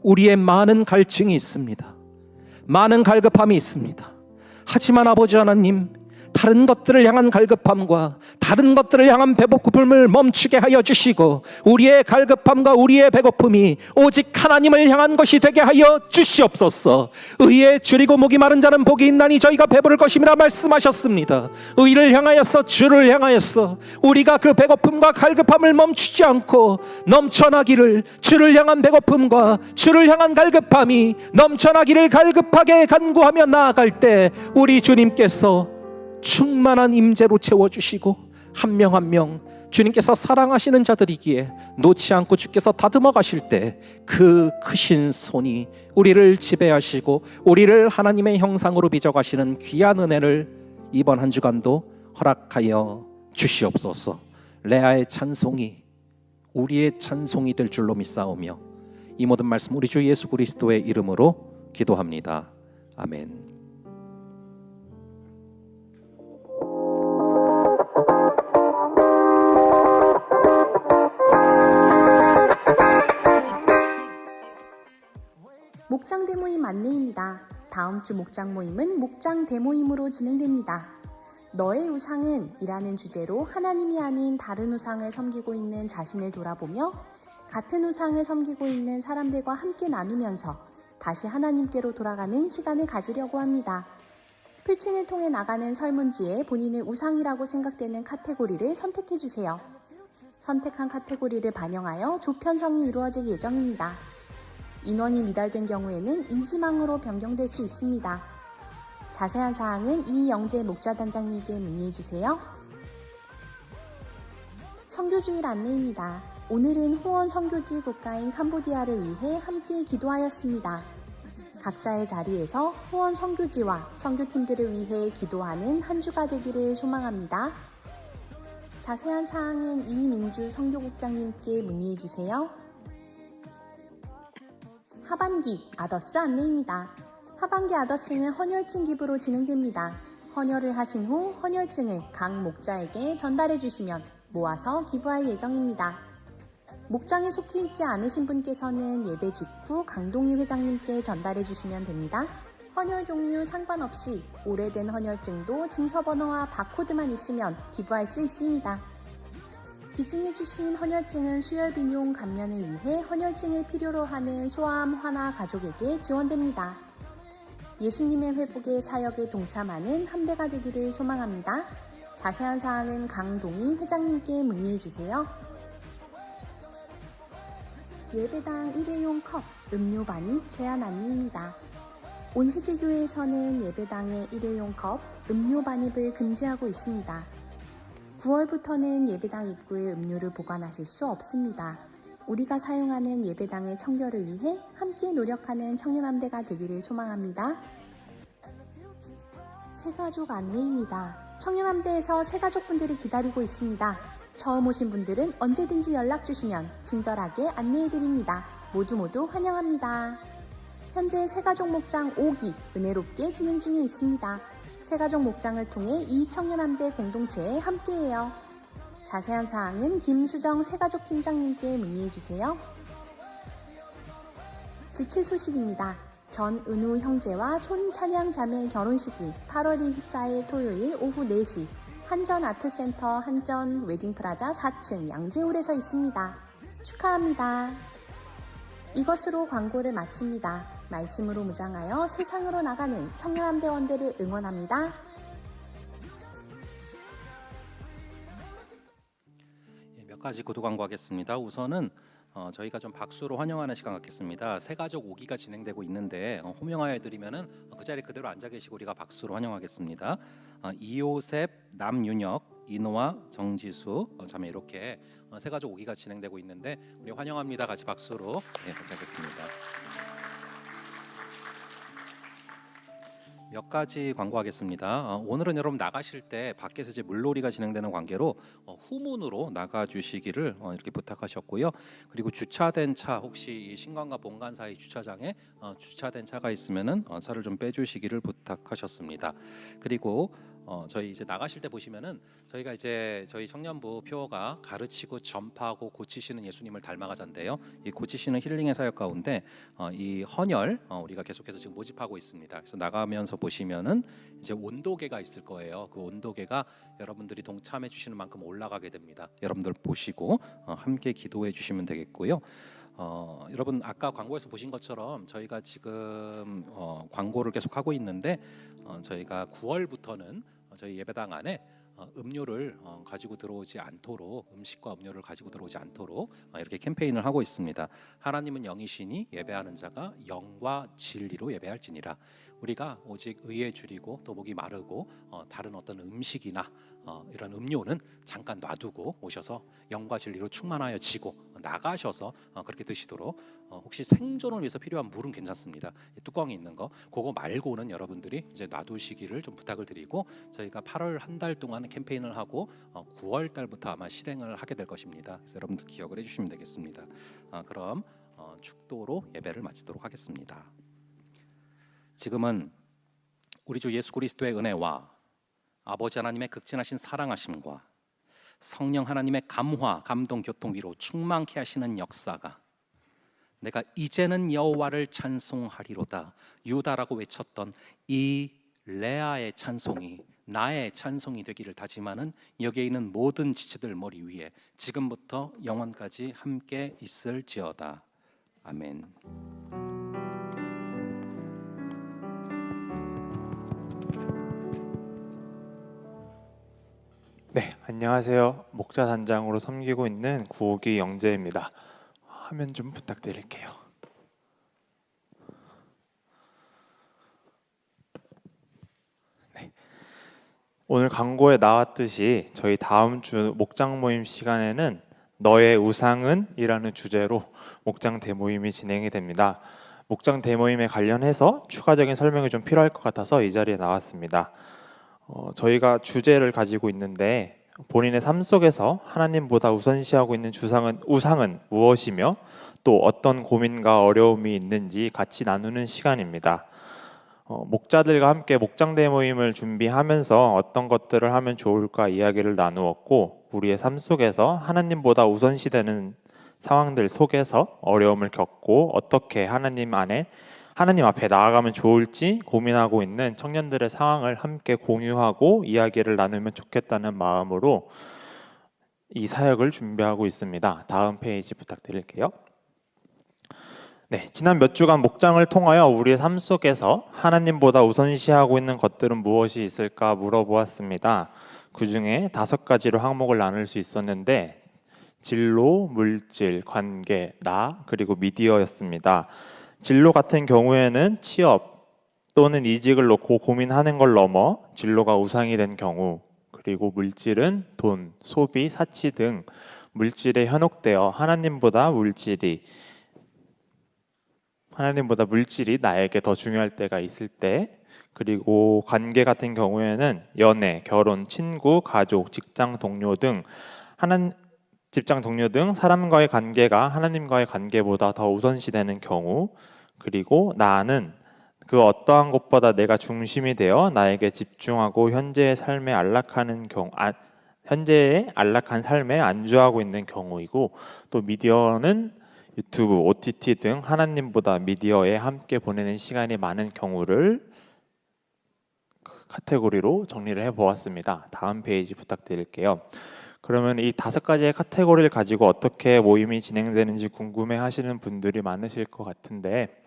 우리의 많은 갈증이 있습니다. 많은 갈급함이 있습니다. 하지만 아버지 하나님, 다른 것들을 향한 갈급함과 다른 것들을 향한 배고픔을 멈추게 하여 주시고, 우리의 갈급함과 우리의 배고픔이 오직 하나님을 향한 것이 되게 하여 주시옵소서. 의에 줄이고 목이 마른 자는 복이 있나니 저희가 배부를 것임이라 말씀하셨습니다. 의를 향하여서, 주를 향하여서 우리가 그 배고픔과 갈급함을 멈추지 않고 넘쳐나기를, 주를 향한 배고픔과 주를 향한 갈급함이 넘쳐나기를 갈급하게 간구하며 나아갈 때 우리 주님께서 충만한 임재로 채워주시고, 한 명 한 명 주님께서 사랑하시는 자들이기에 놓지 않고 주께서 다듬어 가실 때 그 크신 손이 우리를 지배하시고 우리를 하나님의 형상으로 빚어가시는 귀한 은혜를 이번 한 주간도 허락하여 주시옵소서. 레아의 찬송이 우리의 찬송이 될 줄로 믿사오며 이 모든 말씀 우리 주 예수 그리스도의 이름으로 기도합니다. 아멘. 목장 대모임 안내입니다. 다음 주 목장 모임은 목장 대모임으로 진행됩니다. 너의 우상은 이라는 주제로 하나님이 아닌 다른 우상을 섬기고 있는 자신을 돌아보며 같은 우상을 섬기고 있는 사람들과 함께 나누면서 다시 하나님께로 돌아가는 시간을 가지려고 합니다. 필칭을 통해 나가는 설문지에 본인의 우상이라고 생각되는 카테고리를 선택해주세요. 선택한 카테고리를 반영하여 조편성이 이루어질 예정입니다. 인원이 미달된 경우에는 이지망으로 변경될 수 있습니다. 자세한 사항은 이영재 목자단장님께 문의해주세요. 선교주일 안내입니다. 오늘은 후원 선교지 국가인 캄보디아를 위해 함께 기도하였습니다. 각자의 자리에서 후원 선교지와 선교팀들을 위해 기도하는 한 주가 되기를 소망합니다. 자세한 사항은 이민주 선교국장님께 문의해주세요. 하반기 아더스 안내입니다. 하반기 아더스는 헌혈증 기부로 진행됩니다. 헌혈을 하신 후 헌혈증을 각 목자에게 전달해 주시면 모아서 기부할 예정입니다. 목장에 속해 있지 않으신 분께서는 예배 직후 강동희 회장님께 전달해 주시면 됩니다. 헌혈 종류 상관없이 오래된 헌혈증도 증서번호와 바코드만 있으면 기부할 수 있습니다. 기증해 주신 헌혈증은 수혈비용 감면을 위해 헌혈증을 필요로 하는 소아암 환아 가족에게 지원됩니다. 예수님의 회복의 사역에 동참하는 함대가 되기를 소망합니다. 자세한 사항은 강동희 회장님께 문의해 주세요. 예배당 일회용 컵, 음료 반입 제한 안내입니다. 온세계교회에서는 예배당의 일회용 컵, 음료 반입을 금지하고 있습니다. 9월부터는 예배당 입구에 음료를 보관하실 수 없습니다. 우리가 사용하는 예배당의 청결을 위해 함께 노력하는 청년함대가 되기를 소망합니다. 새가족 안내입니다. 청년함대에서 새가족분들이 기다리고 있습니다. 처음 오신 분들은 언제든지 연락 주시면 친절하게 안내해드립니다. 모두 환영합니다. 현재 새가족 목장 5기 은혜롭게 진행 중에 있습니다. 새가족 목장을 통해 이 청년함대 공동체에 함께해요. 자세한 사항은 김수정 새가족 팀장님께 문의해주세요. 지체 소식입니다. 전은우 형제와 손찬양 자매의 결혼식이 8월 24일 토요일 오후 4시 한전아트센터 한전 웨딩프라자 4층 양재홀에서 있습니다. 축하합니다. 이것으로 광고를 마칩니다. 말씀으로 무장하여 세상으로 나가는 청년함대원들을 응원합니다. 몇 가지 구두 광고하겠습니다. 우선은 저희가 좀 박수로 환영하는 시간 갖겠습니다. 새 가족 오기가 진행되고 있는데 호명하여 드리면은 그 자리 그대로 앉아 계시고 우리가 박수로 환영하겠습니다. 이호셉, 남윤혁, 이노아, 정지수 자매 이렇게 새 가족 오기가 진행되고 있는데 우리 환영합니다. 같이 박수로 하겠습니다. 몇 가지 광고하겠습니다. 오늘은 여러분 나가실 때 밖에서 이제 물놀이가 진행되는 관계로 후문으로 나가 주시기를 이렇게 부탁하셨고요. 그리고 주차된 차 혹시 이 신관과 본관 사이 주차장에 주차된 차가 있으면은 차를 좀 빼주시기를 부탁하셨습니다. 그리고 저희 이제 나가실 때 보시면은 저희가 이제 저희 청년부 표어가 가르치고 전파하고 고치시는 예수님을 닮아가자인데요. 이 고치시는 힐링의 사역 가운데 이 헌혈 우리가 계속해서 지금 모집하고 있습니다. 그래서 나가면서 보시면은 이제 온도계가 있을 거예요. 그 온도계가 여러분들이 동참해 주시는 만큼 올라가게 됩니다. 여러분들 보시고 함께 기도해 주시면 되겠고요. 여러분 아까 광고에서 보신 것처럼 저희가 지금 광고를 계속 하고 있는데 저희가 9월부터는 저희 예배당 안에 음료를 가지고 들어오지 않도록 음식과 음료를 가지고 들어오지 않도록 이렇게 캠페인을 하고 있습니다. 하나님은 영이시니 예배하는 자가 영과 진리로 예배할지니라. 우리가 오직 의에 줄이고 또 목이 마르고 다른 어떤 음식이나 이런 음료는 잠깐 놔두고 오셔서 영과 진리로 충만하여 지고 나가셔서 그렇게 드시도록 혹시 생존을 위해서 필요한 물은 괜찮습니다. 뚜껑이 있는 거 그거 말고는 여러분들이 이제 놔두시기를 좀 부탁을 드리고 저희가 8월 한 달 동안 캠페인을 하고 9월 달부터 아마 실행을 하게 될 것입니다. 그래서 여러분들 기억을 해주시면 되겠습니다. 그럼 축도로 예배를 마치도록 하겠습니다. 지금은 우리 주 예수 그리스도의 은혜와 아버지 하나님의 극진하신 사랑하심과 성령 하나님의 감화, 감동, 교통, 위로 충만케 하시는 역사가 내가 이제는 여호와를 찬송하리로다 유다라고 외쳤던 이 레아의 찬송이 나의 찬송이 되기를 다짐하는 여기에 있는 모든 지체들 머리 위에 지금부터 영원까지 함께 있을지어다. 아멘. 네, 안녕하세요. 목자 단장으로 섬기고 있는 구호기 영재입니다. 화면 좀 부탁드릴게요. 네. 오늘 광고에 나왔듯이 저희 다음 주 목장 모임 시간에는 너의 우상은? 이라는 주제로 목장 대모임이 진행이 됩니다. 목장 대모임에 관련해서 추가적인 설명이 좀 필요할 것 같아서 이 자리에 나왔습니다. 저희가 주제를 가지고 있는데 본인의 삶 속에서 하나님보다 우선시하고 있는 우상은 무엇이며 또 어떤 고민과 어려움이 있는지 같이 나누는 시간입니다. 목자들과 함께 목장 대모임을 준비하면서 어떤 것들을 하면 좋을까 이야기를 나누었고 우리의 삶 속에서 하나님보다 우선시되는 상황들 속에서 어려움을 겪고 어떻게 하나님 앞에 나아가면 좋을지 고민하고 있는 청년들의 상황을 함께 공유하고 이야기를 나누면 좋겠다는 마음으로 이 사역을 준비하고 있습니다. 다음 페이지 부탁드릴게요. 네, 지난 몇 주간 목장을 통하여 우리의 삶 속에서 하나님보다 우선시하고 있는 것들은 무엇이 있을까 물어보았습니다. 그 중에 5가지로 항목을 나눌 수 있었는데 진로, 물질, 관계, 나, 그리고 미디어였습니다. 진로 같은 경우에는 취업 또는 이직을 놓고 고민하는 걸 넘어 진로가 우상이 된 경우, 그리고 물질은 돈, 소비, 사치 등 물질에 현혹되어 하나님보다 물질이 나에게 더 중요할 때가 있을 때, 그리고 관계 같은 경우에는 연애, 결혼, 친구, 가족, 직장 동료 등 사람과의 관계가 하나님과의 관계보다 더 우선시되는 경우, 그리고 나는 그 어떠한 것보다 내가 중심이 되어 나에게 집중하고 현재의 안락한 삶에 안주하고 있는 경우이고, 또 미디어는 유튜브, OTT 등 하나님보다 미디어에 함께 보내는 시간이 많은 경우를 카테고리로 정리를 해보았습니다. 다음 페이지 부탁드릴게요. 그러면 이 5가지의 카테고리를 가지고 어떻게 모임이 진행되는지 궁금해 하시는 분들이 많으실 것 같은데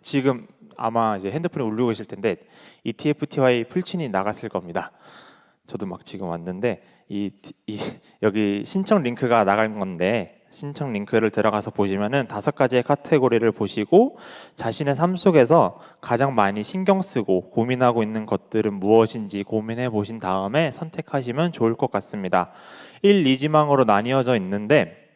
지금 아마 이제 핸드폰에 울리고 계실 텐데 ETFTY 풀친이 나갔을 겁니다. 저도 막 지금 왔는데 여기 신청 링크가 나간 건데 신청 링크를 들어가서 보시면은 5가지의 카테고리를 보시고 자신의 삶 속에서 가장 많이 신경 쓰고 고민하고 있는 것들은 무엇인지 고민해 보신 다음에 선택하시면 좋을 것 같습니다. 1, 2지망으로 나뉘어져 있는데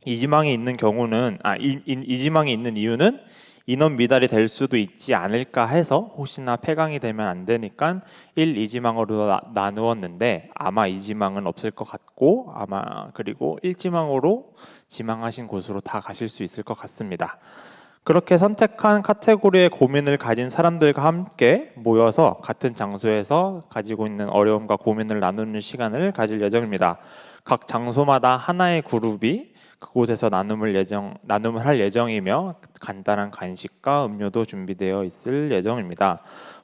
이 지망이 있는 경우는 이 지망이 있는 이유는 인원 미달이 될 수도 있지 않을까 해서 혹시나 폐강이 되면 안 되니까 1, 2지망으로 나누었는데 아마 2지망은 없을 것 같고 아마 그리고 1지망으로 지망하신 곳으로 다 가실 수 있을 것 같습니다. 그렇게 선택한 카테고리의 고민을 가진 사람들과 함께 모여서 같은 장소에서 가지고 있는 어려움과 고민을 나누는 시간을 가질 예정입니다. 각 장소마다 하나의 그룹이 그곳에서 나눔을 할 예정이며 간단한 간식과 음료도 준비되어 있을 예정입니다.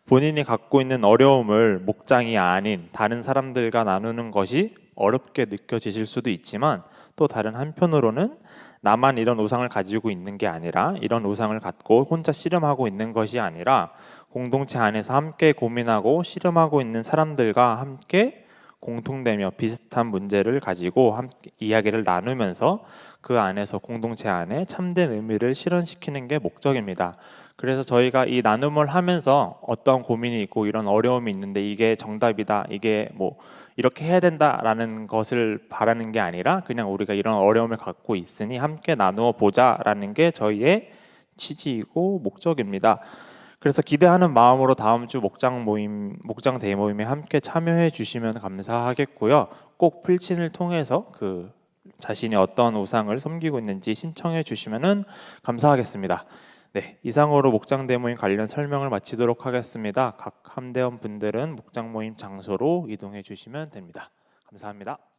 본인이 갖고 있는 어려움을 목장이 아닌 다른 사람들과 나누는 것이 어렵게 느껴지실 수도 있지만 또 다른 한편으로는 나만 이런 우상을 가지고 있는 게 아니라 이런 우상을 갖고 혼자 씨름하고 있는 것이 아니라 공동체 안에서 함께 고민하고 씨름하고 있는 사람들과 함께 공통되며 비슷한 문제를 가지고 함께 이야기를 나누면서 그 안에서 공동체 안에 참된 의미를 실현시키는 게 목적입니다. 그래서 저희가 이 나눔을 하면서 어떤 고민이 있고 이런 어려움이 있는데 이게 정답이다, 이게 뭐 이렇게 해야 된다라는 것을 바라는 게 아니라 그냥 우리가 이런 어려움을 갖고 있으니 함께 나누어 보자라는 게 저희의 취지이고 목적입니다. 그래서 기대하는 마음으로 다음 주 목장 대모임에 함께 참여해 주시면 감사하겠고요. 꼭 필친을 통해서 그 자신이 어떤 우상을 섬기고 있는지 신청해 주시면 감사하겠습니다. 네, 이상으로 목장 대모임 관련 설명을 마치도록 하겠습니다. 각 함대원 분들은 목장 모임 장소로 이동해 주시면 됩니다. 감사합니다.